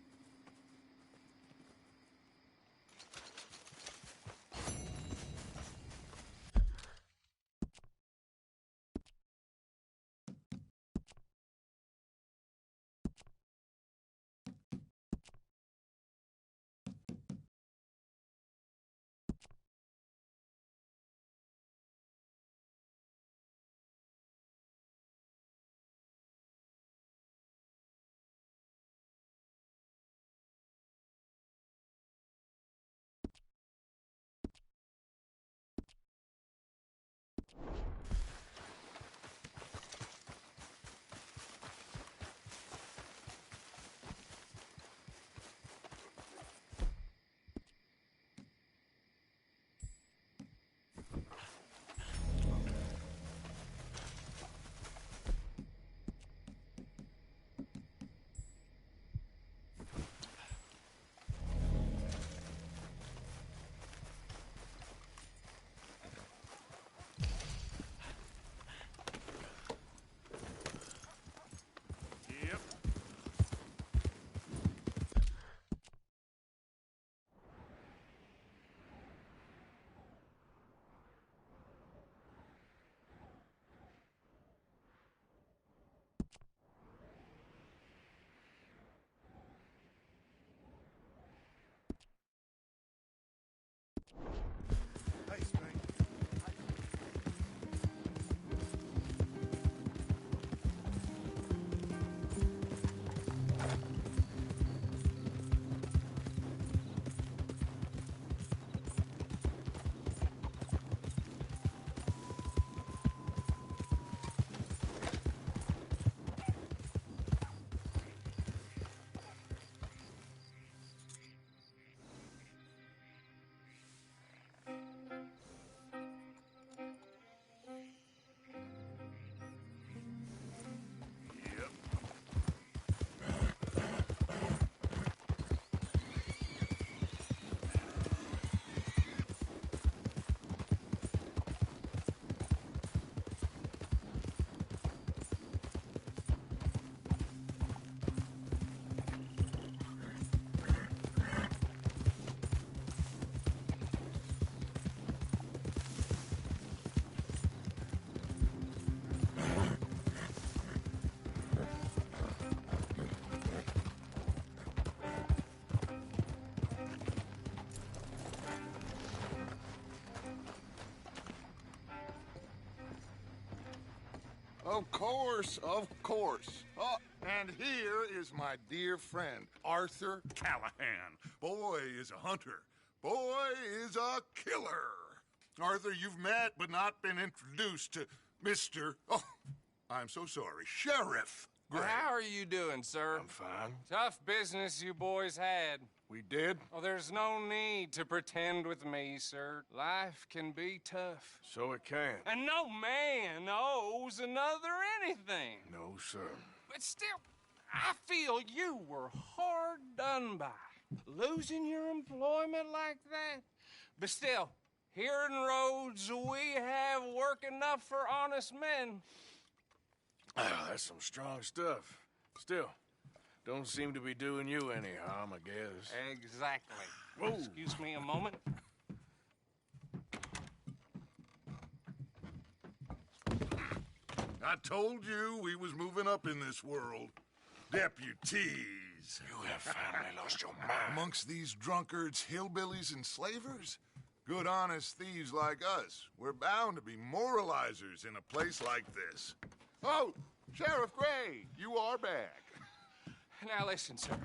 Of course, of course. Oh, and here is my dear friend, Arthur Callahan. Boy is a hunter. Boy is a killer. Arthur, you've met but not been introduced to Mr. Oh, I'm so sorry, Sheriff Gray. How are you doing, sir? I'm fine. Tough business you boys had. We did? Oh, there's no need to pretend with me, sir. Life can be tough. So it can. And no man owes another anything. No, sir. But still, I feel you were hard done by. Losing your employment like that. But still, here in Rhodes, we have work enough for honest men. That's some strong stuff. Still, don't seem to be doing you any harm, I guess. Exactly. Whoa. Excuse me a moment. I told you we was moving up in this world. Deputies. You have finally lost your mind. Amongst these drunkards, hillbillies, and slavers? Good, honest thieves like us. We're bound to be moralizers in a place like this. Oh, Sheriff Gray, you are back. Now listen, sir.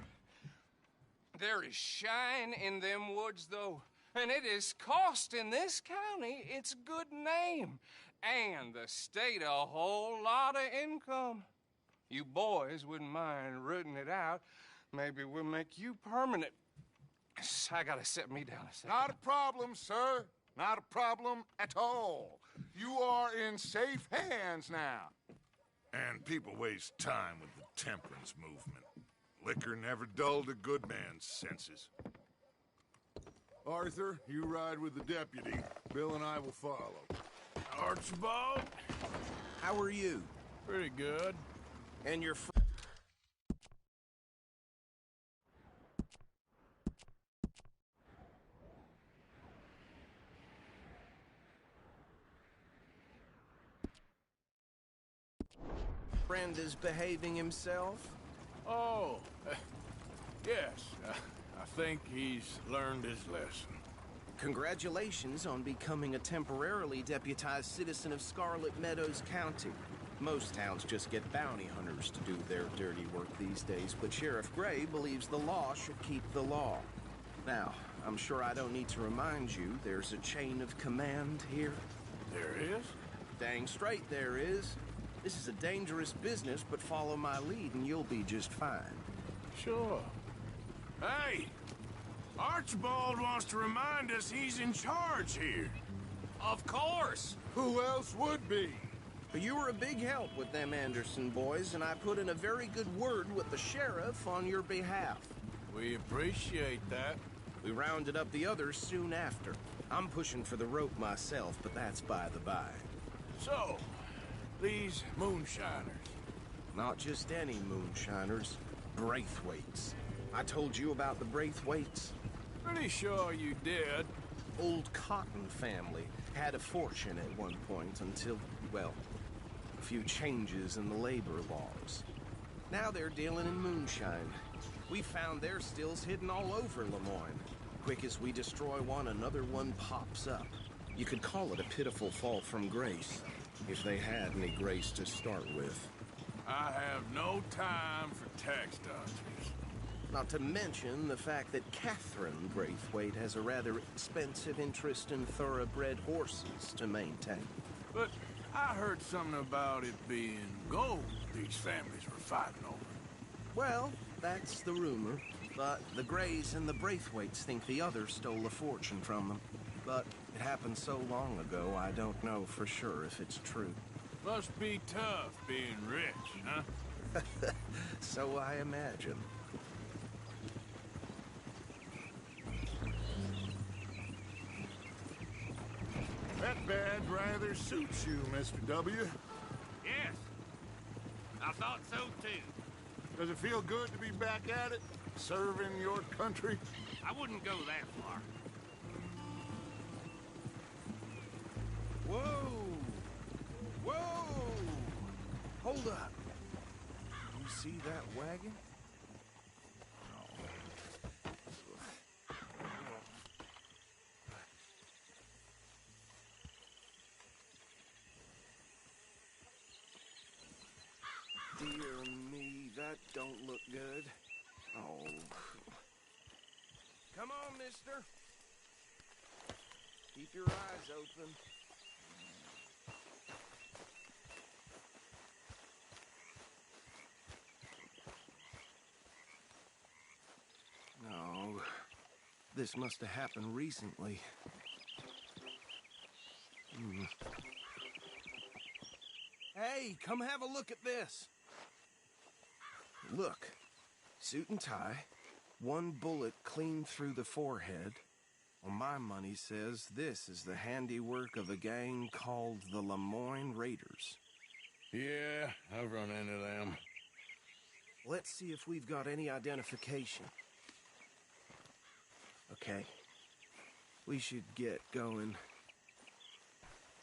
There is shine in them woods, though, and it is costing this county its good name and the state a whole lot of income. You boys wouldn't mind rooting it out. Maybe we'll make you permanent. I gotta sit me down a second. Not a problem, sir. Not a problem at all. You are in safe hands now. And people waste time with the temperance movement. Liquor never dulled a good man's senses. Arthur, you ride with the deputy. Bill and I will follow. Archibald? How are you? Pretty good. And your friend is behaving himself? Oh, yes. I think he's learned his lesson. Congratulations on becoming a temporarily deputized citizen of Scarlet Meadows County. Most towns just get bounty hunters to do their dirty work these days, but Sheriff Gray believes the law should keep the law. Now, I'm sure I don't need to remind you there's a chain of command here. There is? Dang straight there is. This is a dangerous business, but follow my lead and you'll be just fine. Sure. Hey! Archibald wants to remind us he's in charge here. Of course! Who else would be? You were a big help with them Anderson boys, and I put in a very good word with the sheriff on your behalf. We appreciate that. We rounded up the others soon after. I'm pushing for the rope myself, but that's by the by. So, these moonshiners. Not just any moonshiners, Braithwaites. I told you about the Braithwaites? Pretty sure you did. Old Cotton family had a fortune at one point until, well, a few changes in the labor laws. Now they're dealing in moonshine. We found their stills hidden all over Lemoyne. Quick as we destroy one, another one pops up. You could call it a pitiful fall from grace, if they had any grace to start with. I have no time for tax dodgers. Not to mention the fact that Catherine Braithwaite has a rather expensive interest in thoroughbred horses to maintain. But I heard something about it being gold these families were fighting over. Well, that's the rumor. But the Grays and the Braithwaites think the others stole a fortune from them. But it happened so long ago, I don't know for sure if it's true. Must be tough being rich, huh? So I imagine. That badge rather suits you, Mr. W. Yes. I thought so, too. Does it feel good to be back at it? Serving your country? I wouldn't go that far. Whoa! Whoa! Hold up. You see that wagon? Dear me, that don't look good. Oh. Come on, mister. Keep your eyes open. No, this must have happened recently. Hey, come have a look at this. Look, suit and tie, one bullet clean through the forehead. Well, my money says this is the handiwork of a gang called the Lemoyne Raiders. Yeah, I've run into them. Let's see if we've got any identification. Okay. We should get going.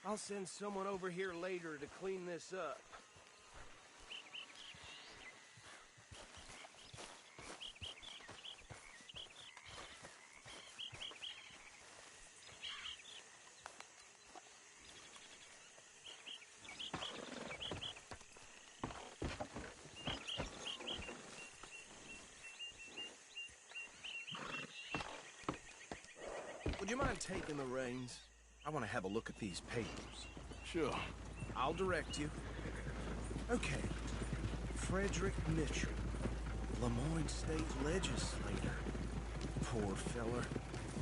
I'll send someone over here later to clean this up. Would you mind taking the reins? I want to have a look at these papers. Sure. I'll direct you. Okay. Frederick Mitchell, Lemoyne State Legislator. Poor fella.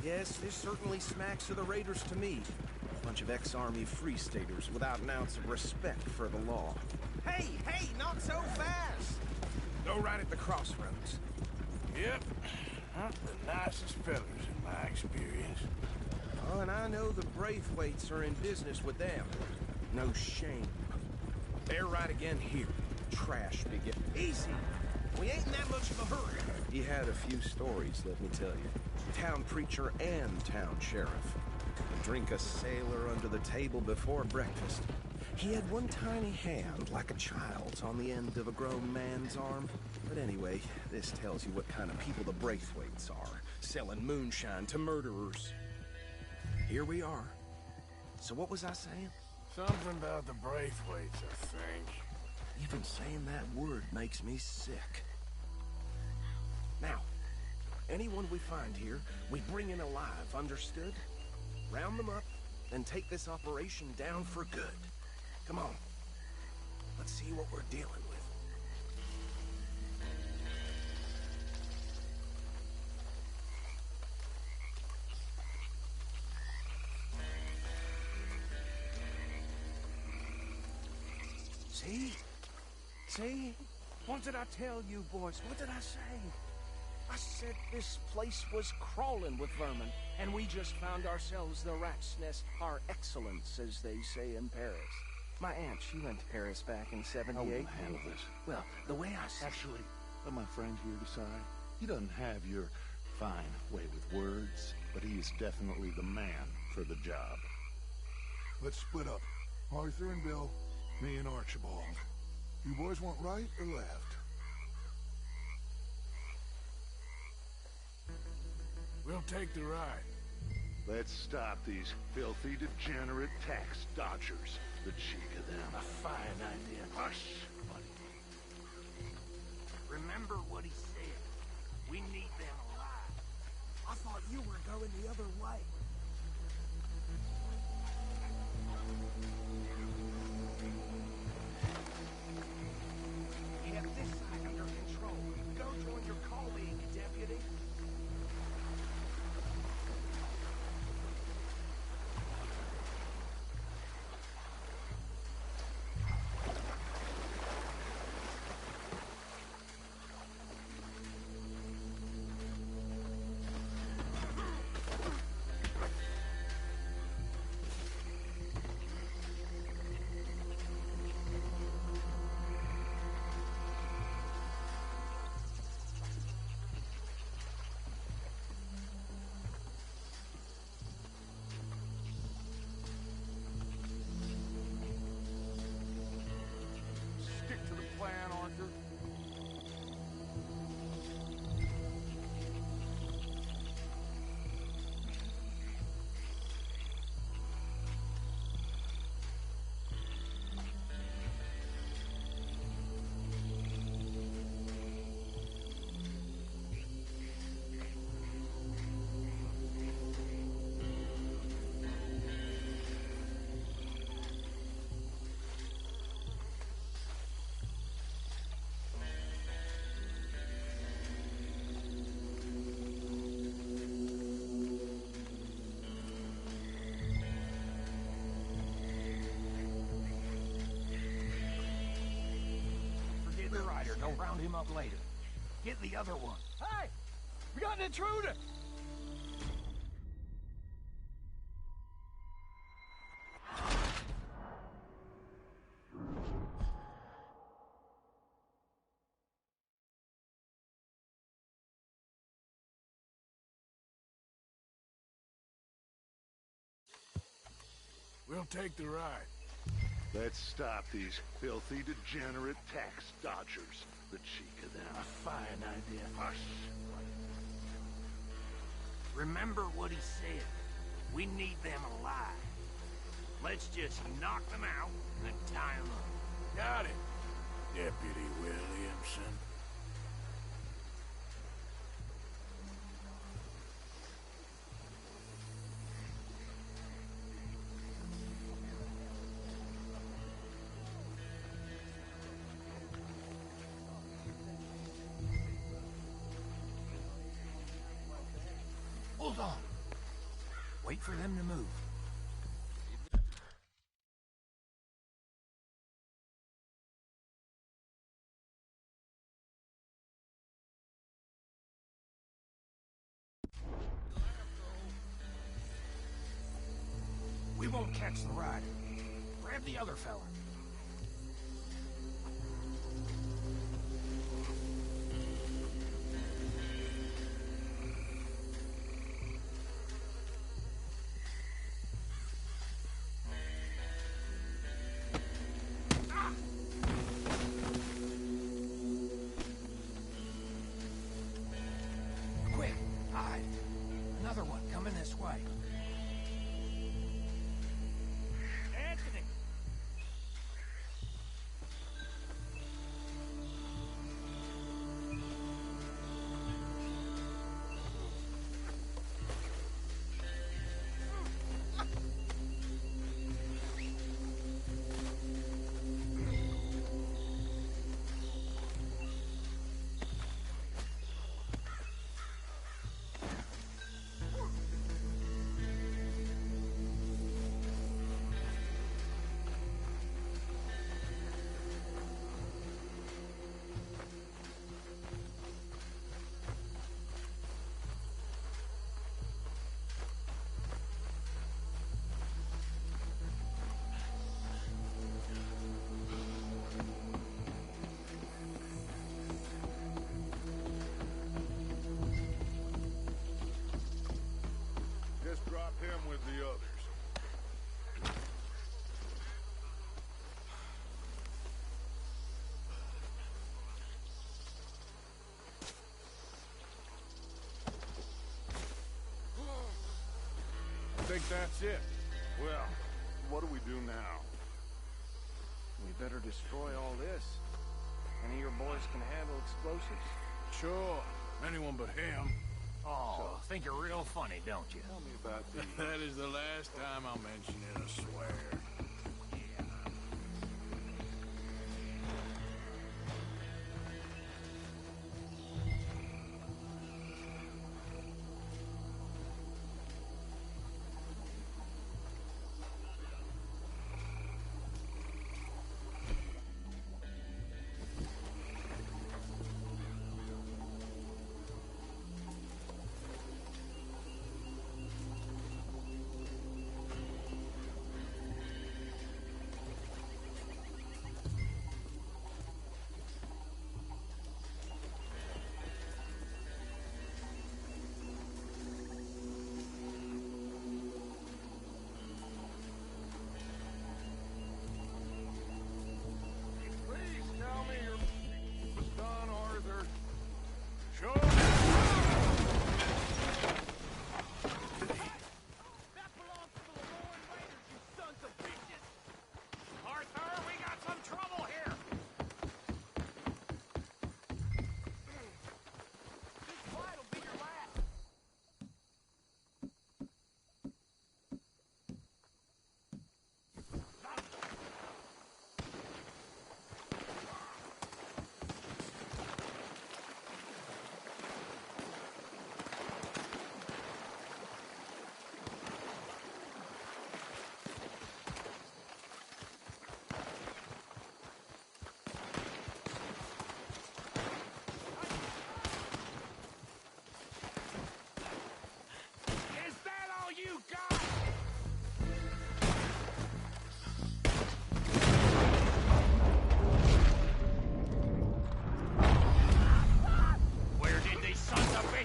Yes, this certainly smacks of the Raiders to me. A bunch of ex-Army Free Staters without an ounce of respect for the law. Hey, hey, not so fast! Go right at the crossroads. Yep. Not the nicest fellas in my experience. Oh, and I know the Braithwaites are in business with them. No shame. They're right again here. Trash begin. Easy! We ain't in that much of a hurry. He had a few stories, let me tell you. Town preacher and town sheriff. A drink a sailor under the table before breakfast. He had one tiny hand, like a child's, on the end of a grown man's arm. But anyway, this tells you what kind of people the Braithwaites are. Selling moonshine to murderers. Here we are. So what was I saying? Something about the Braithwaites, I think. Even saying that word makes me sick. Now, anyone we find here, we bring in alive, understood? Round them up, and take this operation down for good. Come on. Let's see what we're dealing with. See? See? What did I tell you, boys? What did I say? I said this place was crawling with vermin, and we just found ourselves the rat's nest par excellence, as they say in Paris. My aunt, she went to Paris back in '78. I wouldn't handle this. Well, the way I see... Actually, let my friend here decide. He doesn't have your fine way with words, but he is definitely the man for the job. Let's split up. Arthur and Bill, me and Archibald. You boys want right or left? We'll take the ride. Let's stop these filthy, degenerate tax dodgers. The cheek of them. A fine idea. Hush, buddy. Remember what he said. We need them alive. I thought you were going the other way. We have this side under control. Go join your colleague, deputy. here. Don't round him up later. Get the other one. Hey! We got an intruder! We'll take the ride. Let's stop these filthy, degenerate tax dodgers. The cheek of them. A fine idea. Hush. Remember what he said. We need them alive. Let's just knock them out and tie them up. Got it, Deputy Williamson. Hold on. Wait for them to move. We won't catch the rider. Grab the other fella. Quick, hide. Another one coming this way. Anthony! Just drop him with the others. I think that's it. Well, what do we do now? We better destroy all this. Any of your boys can handle explosives? Sure. Anyone but him. Oh, think you're real funny, don't you? Tell me about these. That is the last time I'll mention it, I swear.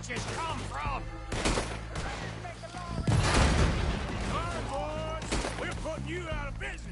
bitches come from? All right, boys. We're putting you out of business.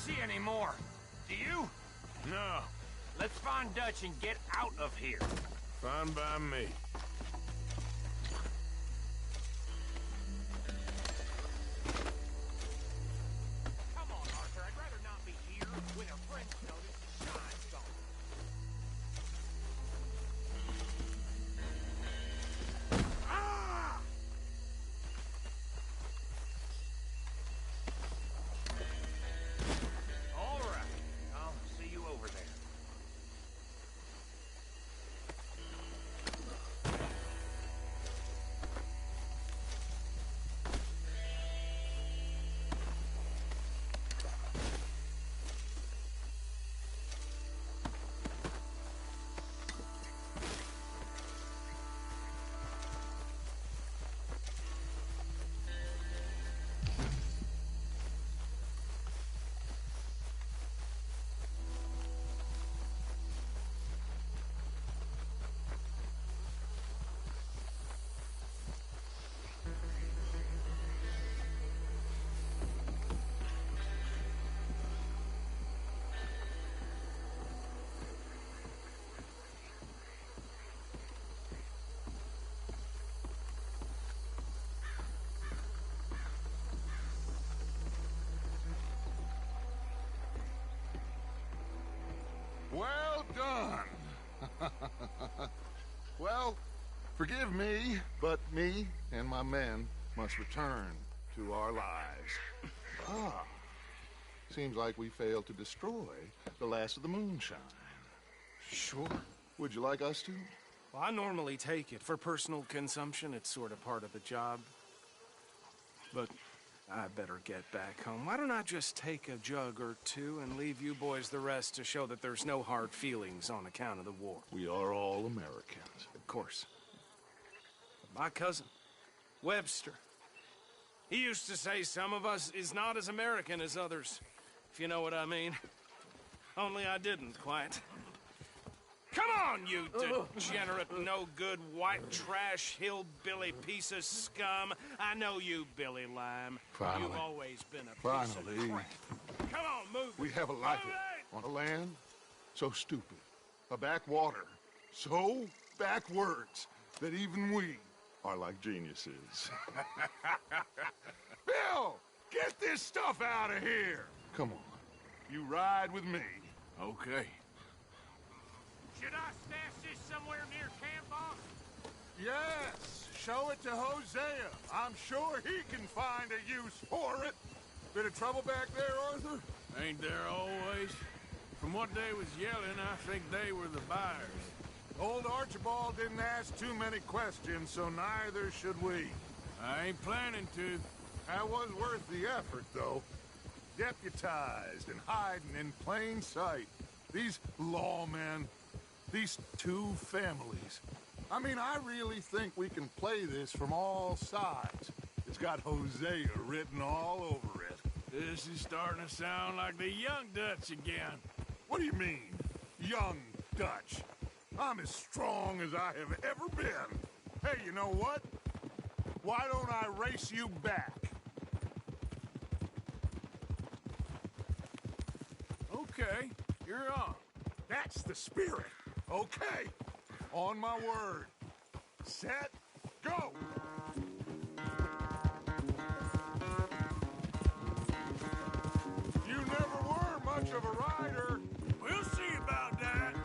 See any more. Do you? No. Let's find Dutch and get out of here. Fine by me. Come on, Arthur. I'd rather not be here when our friends notice the shine's gone. Ah! All right. I'll see you over there. Well done. Well, forgive me, but me and my men must return to our lives. Ah, seems like we failed to destroy the last of the moonshine. Sure. Would you like us to? Well, I normally take it for personal consumption. It's sort of part of the job. But I better get back home. Why don't I just take a jug or two and leave you boys the rest to show that there's no hard feelings on account of the war? We are all Americans. Of course. My cousin, Webster, he used to say some of us is not as American as others, if you know what I mean. Only I didn't quite. Come on, you degenerate, no-good, white trash, hillbilly piece of scum. I know you, Billy Lime. Finally. You've always been a piece Finally. of crap. Come on, move We it. have a life Move it. on a land so stupid, a backwater so backwards that even we are like geniuses. Bill, get this stuff out of here. Come on, you ride with me. Okay. Should I stash this somewhere near camp, boss? Yes, show it to Hosea. I'm sure he can find a use for it. Bit of trouble back there, Arthur? Ain't there always? From what they was yelling, I think they were the buyers. Old Archibald didn't ask too many questions, so neither should we. I ain't planning to. That was worth the effort, though. Deputized and hiding in plain sight. These lawmen, these two families. I mean, I really think we can play this from all sides. It's got Hosea written all over it. This is starting to sound like the Young Dutch again. What do you mean, young Dutch? I'm as strong as I have ever been. Hey, you know what? Why don't I race you back? Okay, you're on. That's the spirit. Okay. On my word. Set, go! You never were much of a rider. We'll see about that.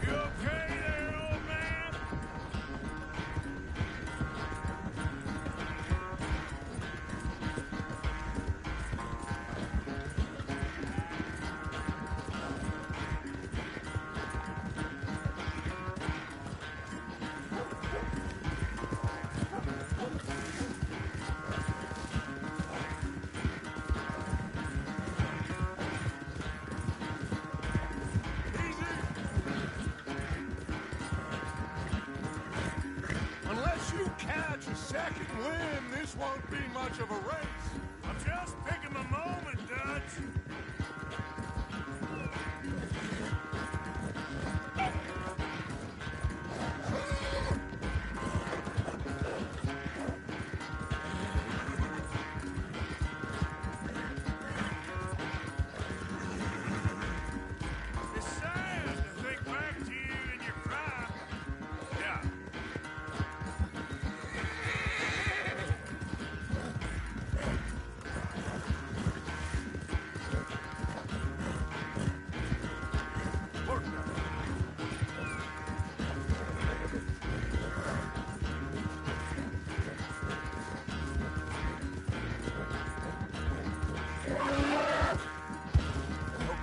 You okay there, old man? Unless you catch a second wind, this won't be much of a race. I'm just picking my moment, Dutch. It's sad to think back to you in your prime. Yeah.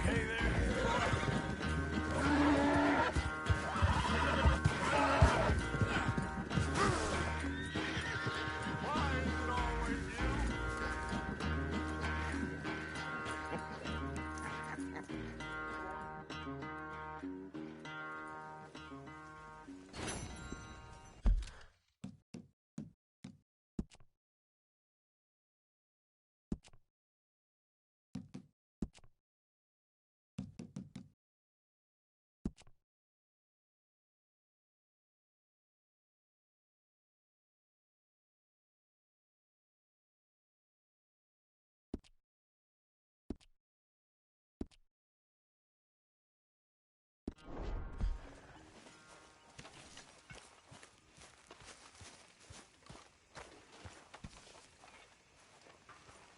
Okay there? Why is it always you?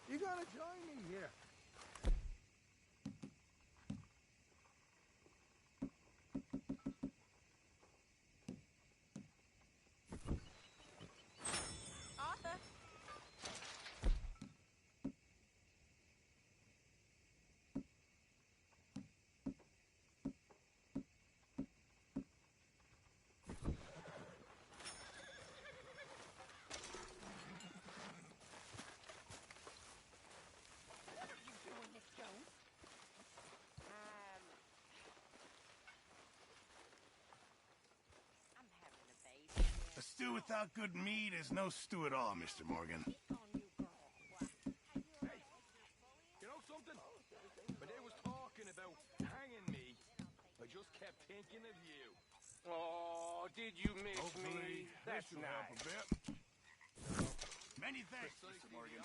You gotta join me here. Arthur? stew without good meat is no stew at all, Mr. Morgan. You know something? When they was talking about hanging me, I just kept thinking of you. Oh, did you miss Hopefully, me? That's this will help a nice. bit. Many thanks, Mr. Morgan.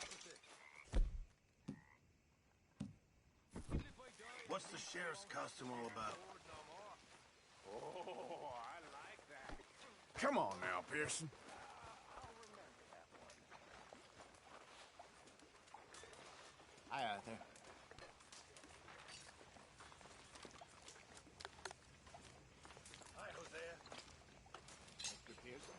What's the sheriff's costume all about? Oh, I like that. Come on now, Pearson. Hi, Arthur. Hi, Hosea. Mr. Pearson.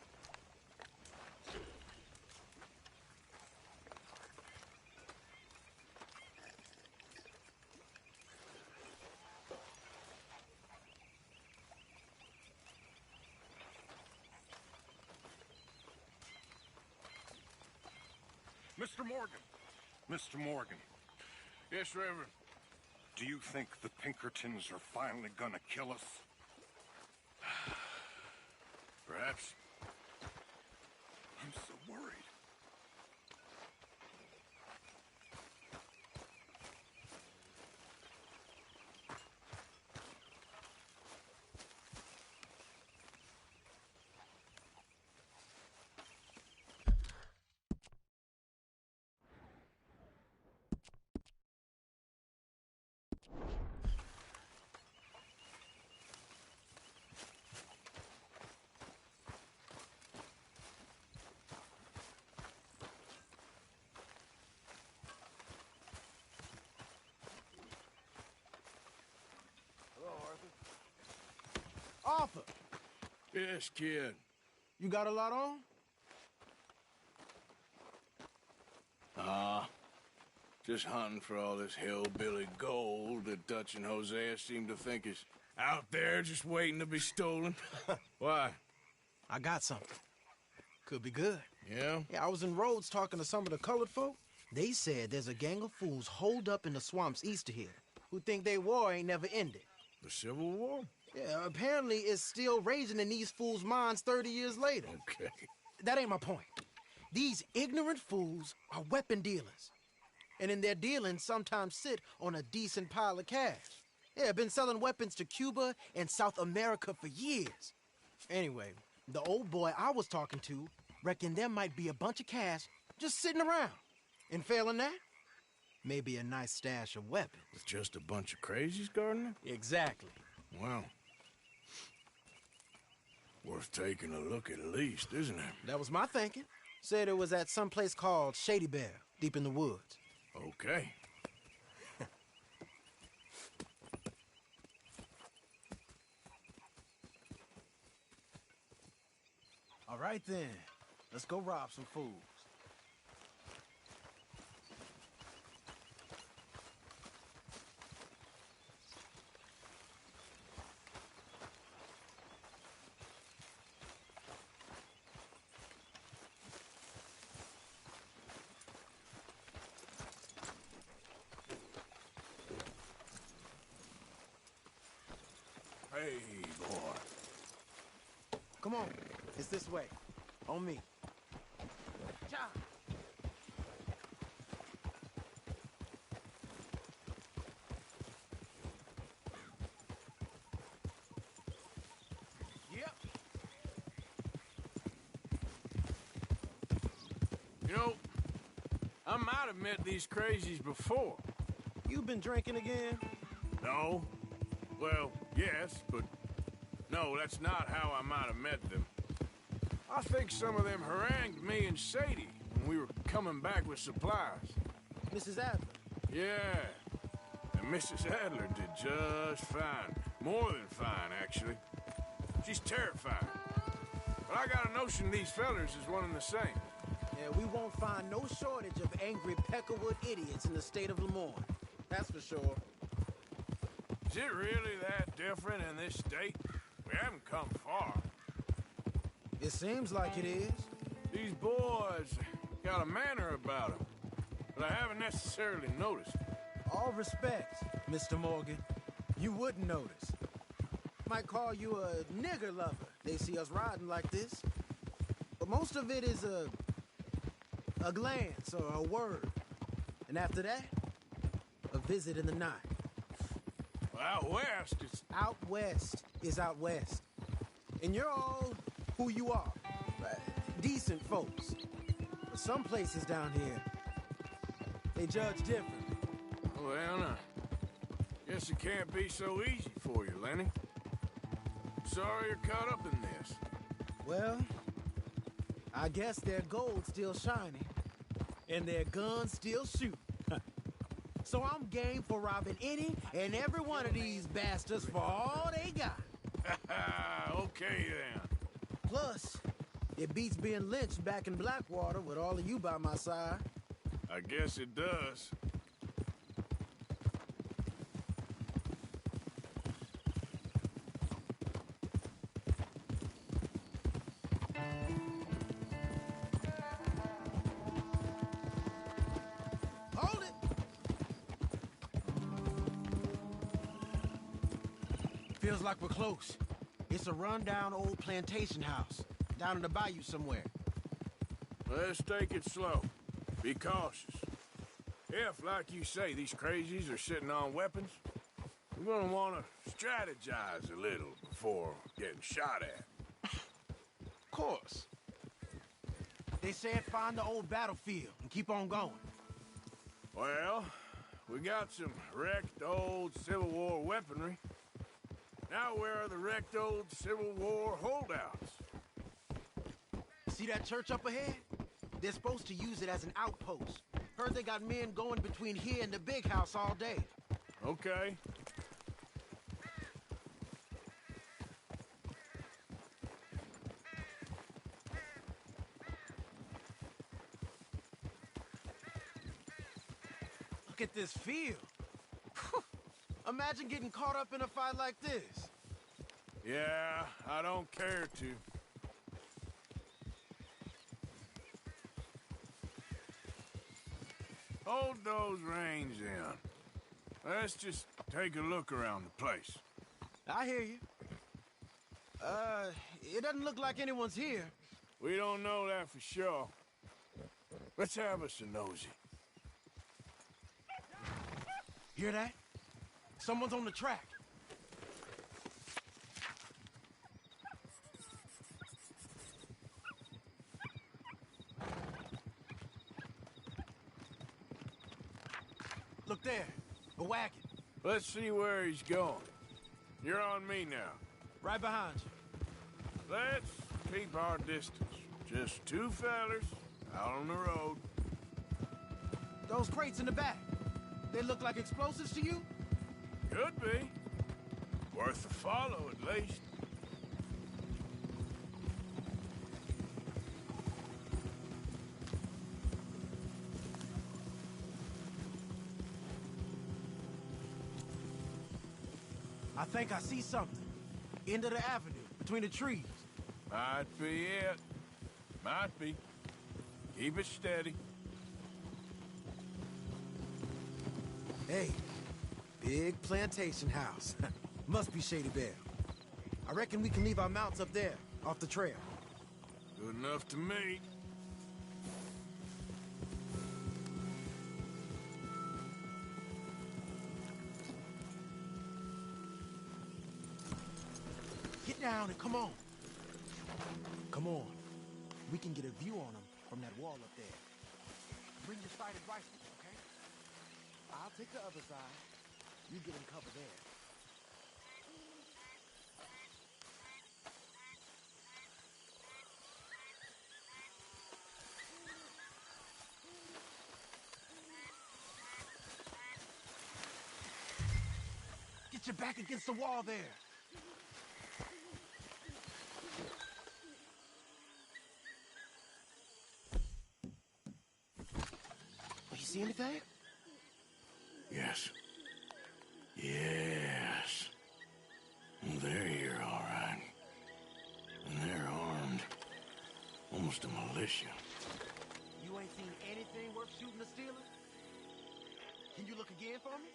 Mr. Morgan. Mr. Morgan. Yes, Reverend. Do you think the Pinkertons are finally gonna kill us? Perhaps. I'm so worried. Arthur, Yes, kid. you got a lot on? Just hunting for all this hillbilly gold that Dutch and Hosea seem to think is out there just waiting to be stolen. Why? I got something. Could be good. Yeah? Yeah, I was in Rhodes talking to some of the colored folk. They said there's a gang of fools holed up in the swamps east of here who think their war ain't never ended. The Civil War? Yeah, apparently it's still raging in these fools' minds 30 years later. Okay. That ain't my point. These ignorant fools are weapon dealers. And in their dealings sometimes sit on a decent pile of cash. Yeah, been selling weapons to Cuba and South America for years. Anyway, the old boy I was talking to reckoned there might be a bunch of cash just sitting around. And failing that, maybe a nice stash of weapons. With just a bunch of crazies, Gardner? Exactly. Well, worth taking a look at least, isn't it? That was my thinking. Said it was at some place called Shady Bear, deep in the woods. Okay. All right then, let's go rob some fools. Hey, boy. Come on, it's this way. On me. Cha. Yep. You know, I might have met these crazies before. You been drinking again? No. Well, yes, but no, that's not how I might have met them. I think some of them harangued me and Sadie when we were coming back with supplies. Mrs. Adler? Yeah. And Mrs. Adler did just fine. More than fine, actually. She's terrifying. But I got a notion these fellers is one and the same. Yeah, we won't find no shortage of angry Peckerwood idiots in the state of Lemoyne. That's for sure. Is it really that different in this state? We haven't come far. It seems like it is. These boys got a manner about them, but I haven't necessarily noticed. All respect, Mr. Morgan. You wouldn't notice. Might call you a nigger lover. They see us riding like this. most of it is a glance or a word. And after that, a visit in the night. Well, out west, it's... Out west is out west. And you're all who you are. Decent folks. But some places down here, they judge different. Well, now, guess it can't be so easy for you, Lenny. Sorry you're caught up in this. Well, I guess their gold's still shining, and their guns still shoot. So I'm game for robbing any and every one of these bastards for all they got. Okay, then. Plus, it beats being lynched back in Blackwater with all of you by my side. I guess it does. Hold it! Feels like we're close. It's a rundown old plantation house, down in the bayou somewhere. Let's take it slow. Be cautious. If, like you say, these crazies are sitting on weapons, we're gonna want to strategize a little before getting shot at. Of course. They said find the old battlefield and keep on going. Well, we got some wrecked old Civil War weaponry. Now where are the wrecked old Civil War holdouts? See that church up ahead? They're supposed to use it as an outpost. Heard they got men going between here and the big house all day. Okay. Look at this field. Imagine getting caught up in a fight like this. Yeah, I don't care to. Hold those reins in. Let's just take a look around the place. I hear you. It doesn't look like anyone's here. We don't know that for sure. Let's have us a nosy. Hear that? Someone's on the track. Look there, a wagon. Let's see where he's going. You're on me now. Right behind you. Let's keep our distance. Just two fellers out on the road. Those crates in the back, they look like explosives to you? Could be. Worth a follow, at least. I think I see something. End of the avenue, between the trees. Might be it. Might be. Keep it steady. Hey, big plantation house. Must be Shady Belle. I reckon we can leave our mounts up there, off the trail. Good enough to me. Get down and come on. Come on. We can get a view on them from that wall up there. Bring your sighted rifle, okay? I'll take the other side. You get in cover there. Get your back against the wall there. You see anything? Yes. Yes. They're here, all right. And they're armed. Almost a militia. You ain't seen anything worth shooting or stealing? Can you look again for me?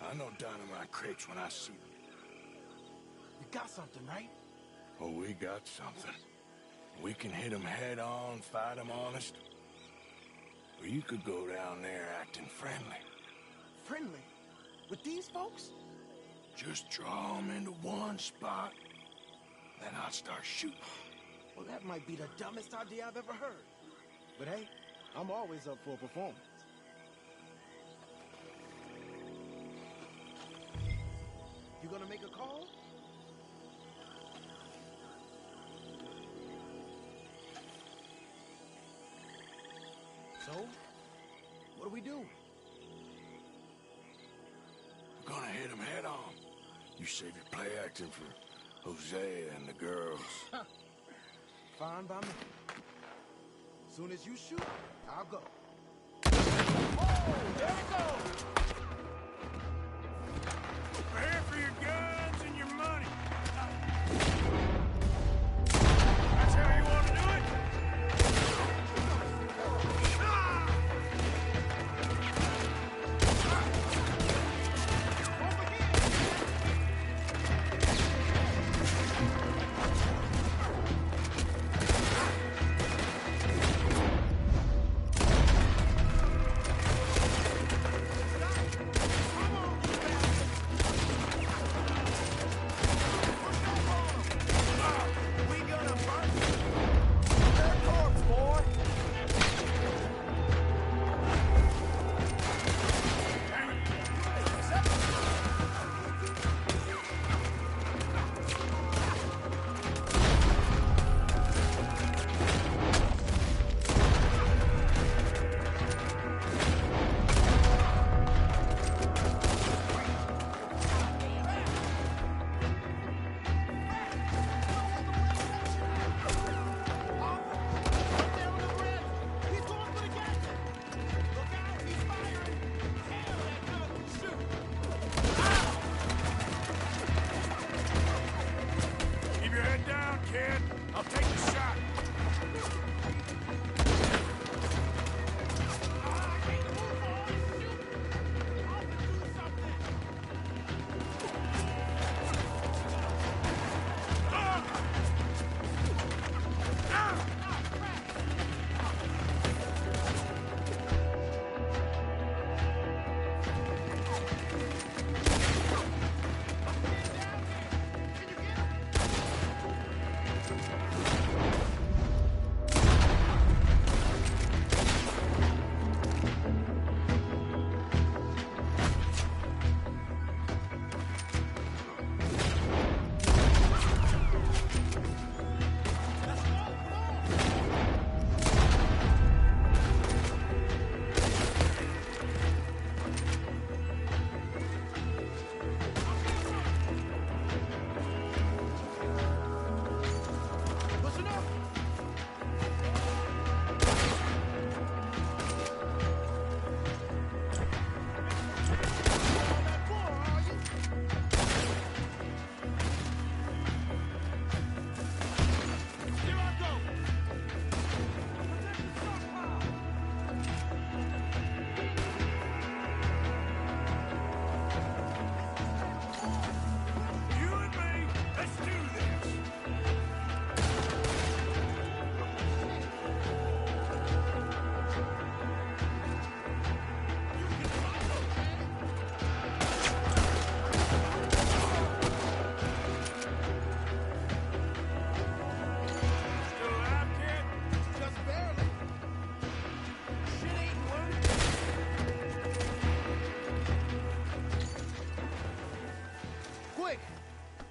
I know dynamite crates when I see them. You got something, right? Oh, we got something. We can hit them head on, fight them honest. Or you could go down there acting friendly. Friendly? With these folks? Just draw them into one spot, then I'll start shooting. Well, that might be the dumbest idea I've ever heard. But hey, I'm always up for a performance. You gonna make a call? So, what do we do? We're gonna hit them head on. You save your play acting for Hosea and the girls. Fine by me. Soon as you shoot, I'll go. Oh, there we go! Prepare for your guns and your money. That's how you want to do it?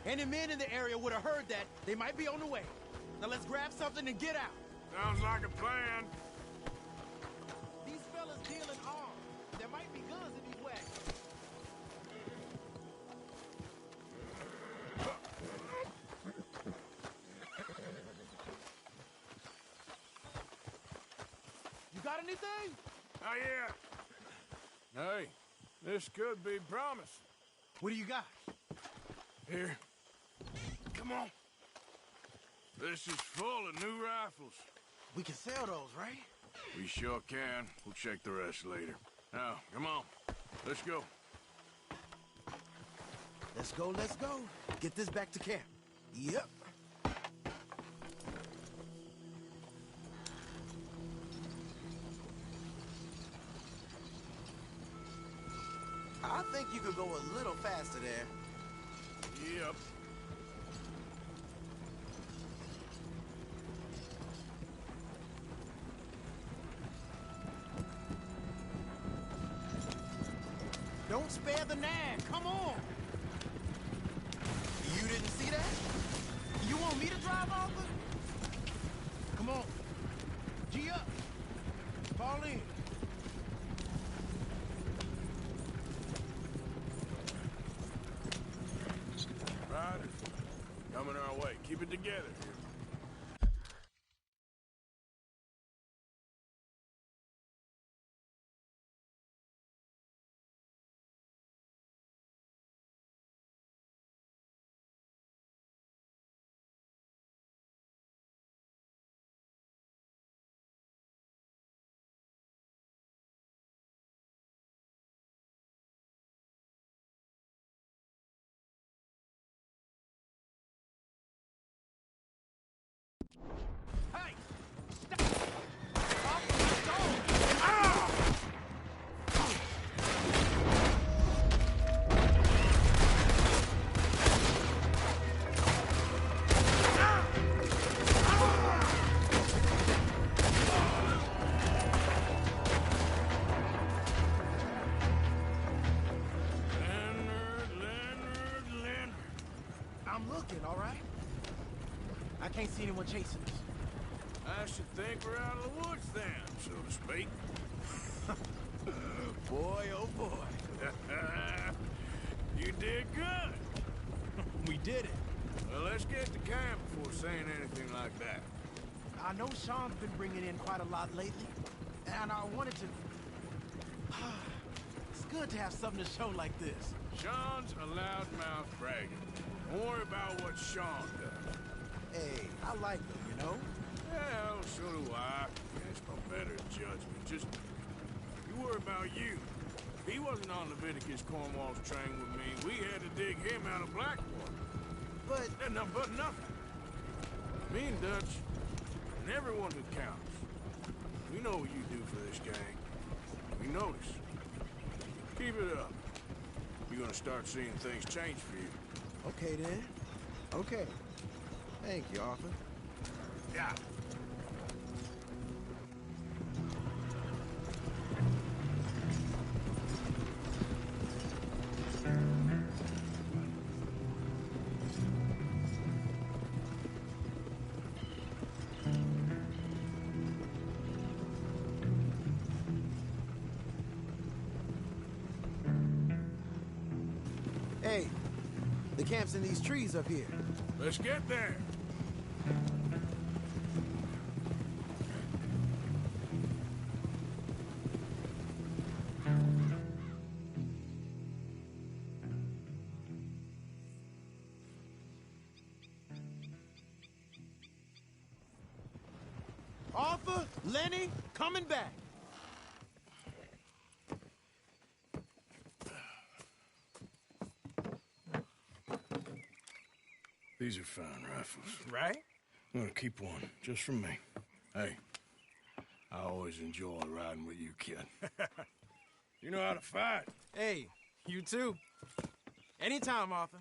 Any men in the area would have heard that. They might be on the way. Now let's grab something and get out. Sounds like a plan. These fellas deal in arms. There might be guns in these wagons. You got anything? Not yet. Hey, this could be promising. What do you got? Here. Come on. This is full of new rifles. We can sell those, right? We sure can. We'll check the rest later. Now, come on. Let's go. Let's go, let's go. Get this back to camp. Yep. think you could go a little faster there. Yep. Don't spare the nag. Come on. You didn't see that? You want me to drive, Arthur? Come on. G up. Fall in. Riders, coming our way. Keep it together. I'm looking, all right? I can't see anyone chasing us. I should think we're out of the woods then, so to speak. Boy, oh boy. You did good. We did it. Well, let's get to camp before saying anything like that. I know Sean's been bringing in quite a lot lately, and I wanted to... It's good to have something to show like this. Sean's a loudmouth bragger. Don't worry about what Sean does. Hey, I like him, you know? Well, so do I. It's no better judgment. Just, you worry about you. He wasn't on Leviticus Cornwall's train with me. We had to dig him out of Blackwater. But nothing. Me and Dutch, and everyone who counts. We know what you do for this gang. We notice. Keep it up. You're gonna start seeing things change for you. Okay, then. Okay. Thank you, Arthur. Yeah. Hey, the camp's in these trees up here. Let's get there. Arthur, Lenny, coming back. These are fine rifles. Right? I'm gonna keep one, just for me. Hey, I always enjoy riding with you, kid. You know how to fight. Hey, you too. Anytime, Arthur.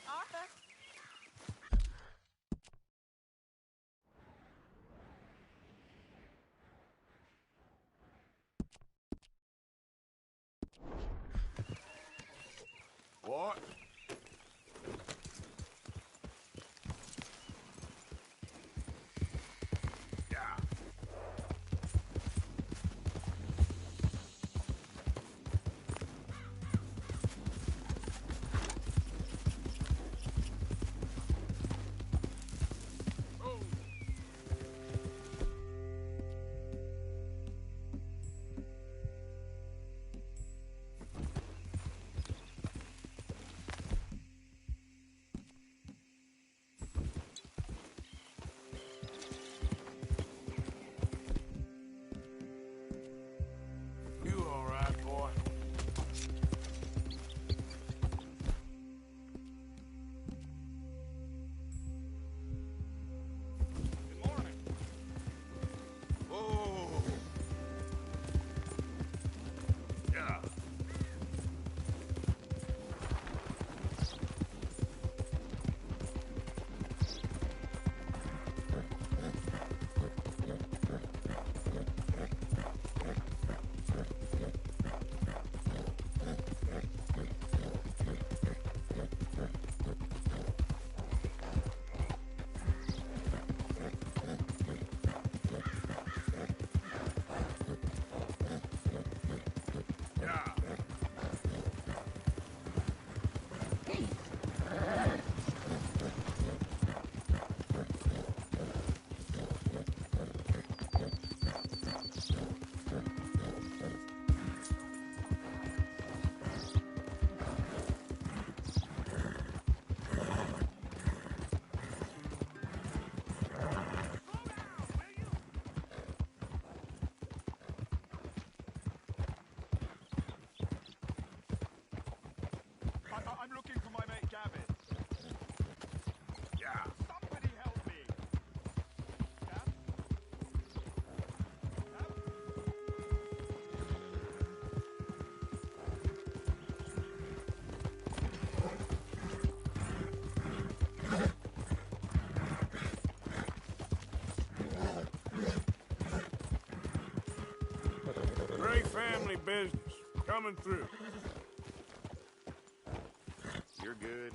Arthur? What? You all right, boy? Good morning. Whoa. Yeah. I'm looking for my mate Gavin. Yeah. Somebody help me. Gav? Great family business. Coming through. You're good.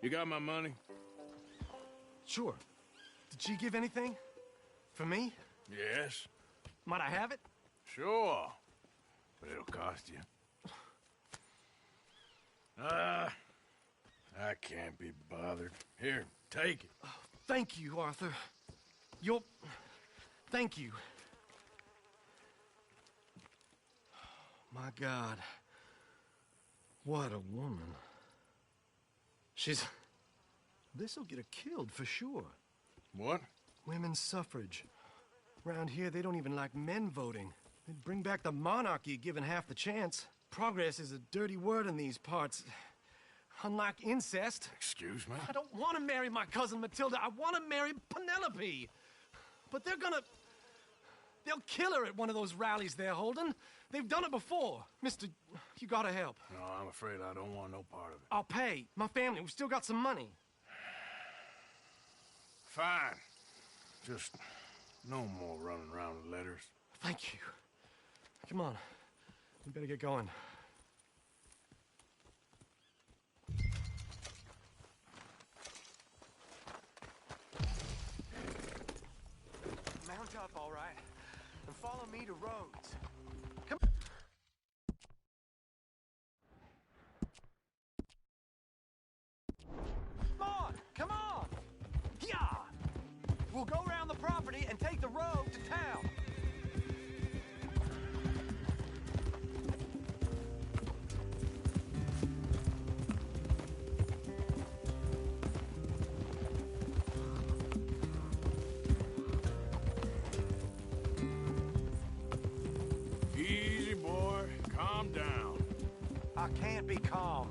You got my money? Sure. Did she give anything? For me? Yes. Might I have it? Sure. But it'll cost you. I can't be bothered. Here, take it. Oh, thank you, Arthur. You'll... Thank you. My God. What a woman. She's... This'll get her killed for sure. What? Women's suffrage. Around here, they don't even like men voting. They'd bring back the monarchy given half the chance. Progress is a dirty word in these parts. Unlike incest. Excuse me? I don't want to marry my cousin Matilda. I want to marry Penelope. But they're gonna... They'll kill her at one of those rallies they're holding. They've done it before. Mister, you gotta help. No, I'm afraid I don't want no part of it. I'll pay. My family, we've still got some money. Fine. Just no more running around with letters. Thank you. Come on. We better get going. Mount up, all right. and follow me to Rhodes. Come on! Yeah! We'll go around the property and take the road to town. Easy, boy. Calm down. I can't be calm.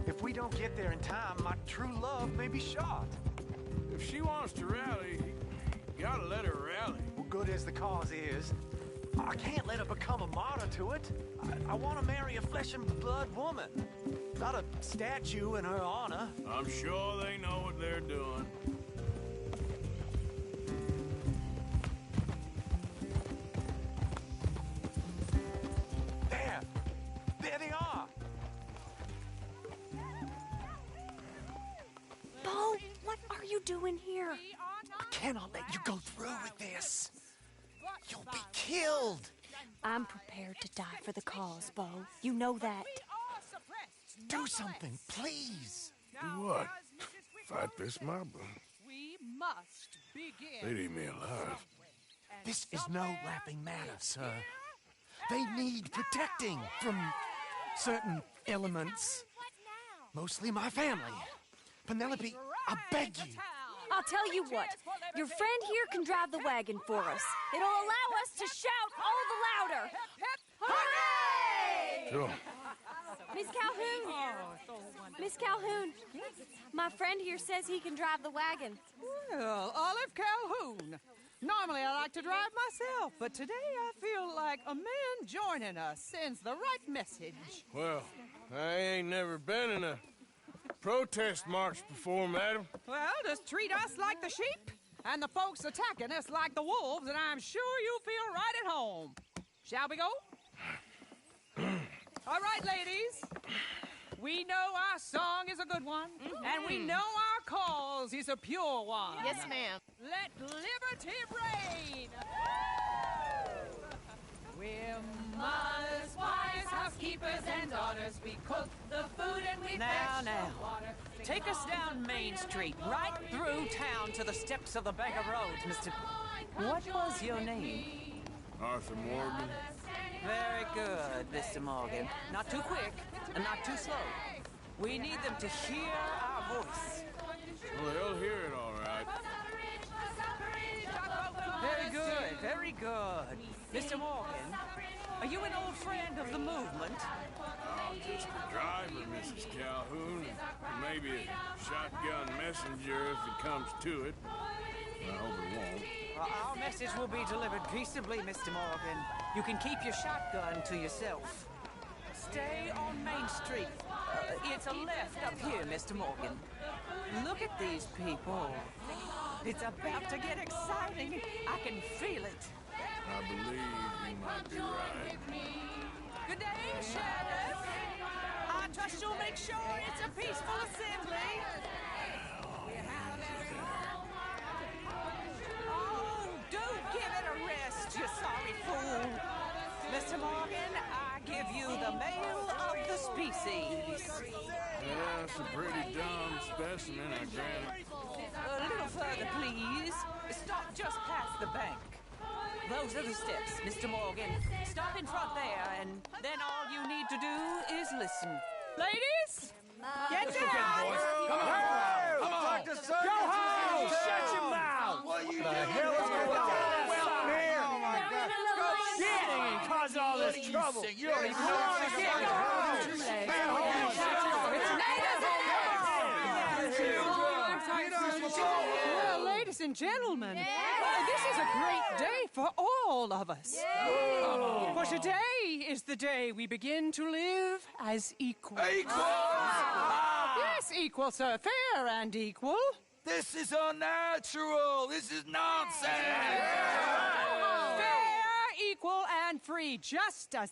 If we don't get there in time, my true love may be shot. If she wants to rally, you gotta let her rally. Well, good as the cause is, I can't let her become a martyr to it. I want to marry a flesh and blood woman, not a statue in her honor. I'm sure they know what they're doing. There they are. Bo, what are you doing here? I cannot let you go through with this. You'll be killed. I'm prepared to die for the cause, Bo. You know that. Do something, please. Do what? Fight this mob? We must begin. They'd eat me alive. This is no laughing matter, sir. They need protecting from certain elements. Mostly my family. Penelope, I beg you. I'll tell you what. Your friend here can drive the wagon for us. It'll allow us to shout all the louder. Hooray! Sure. Miss Calhoun. Miss Calhoun. My friend here says he can drive the wagon. Well, Olive Calhoun. Normally I like to drive myself, but today I feel like a man joining us sends the right message. Well, I ain't never been in a protest march before, madam. Well, just treat us like the sheep, and the folks attacking us like the wolves, and I'm sure you feel right at home. Shall we go? All right, ladies. We know our song is a good one, and we know our cause is a pure one. Yes, ma'am. Let liberty reign. We're mothers, wives, housekeepers, and daughters. We cook the food and we fetch the water. Take us down Main Street, right through town to the steps of the Bank of Rhodes, Mr. What was your name? Arthur Morgan. Very good, Mr. Morgan. Not too quick and not too slow. We need them to hear our voice. Well, they'll hear it all right. Very good, very good. Mr. Morgan, are you an old friend of the movement? Oh, just a driver, Mrs. Calhoun, and maybe a shotgun messenger if it comes to it. I hope it won't. Well, our message will be delivered peaceably, Mr. Morgan. You can keep your shotgun to yourself. Stay on Main Street. It's a left up here, Mr. Morgan. Look at these people. It's about to get exciting. I can feel it. I believe you might be right. Good day, Sheriff. I trust you'll make sure it's a peaceful assembly. Oh, do give it a rest, you sorry fool. Mr. Morgan, I give you the male of the species. Yeah, it's a pretty dumb specimen, I grant it. A little further, please. Stop just past the bank. Those are the steps, Mr. Morgan. Stop in front there, and then all you need to do is listen. Ladies, get down! Come on! Come on! Go home! Shut your mouth! What the hell is going on? Well, here! Oh, my God! Shit! And cause all this trouble! You don't even know what to get! Go Well, ladies and gentlemen, this is a great day for all of us. For today is the day we begin to live as equals. Yes, equal, sir. Fair and equal. This is unnatural! This is nonsense! Fair, equal, and free, just as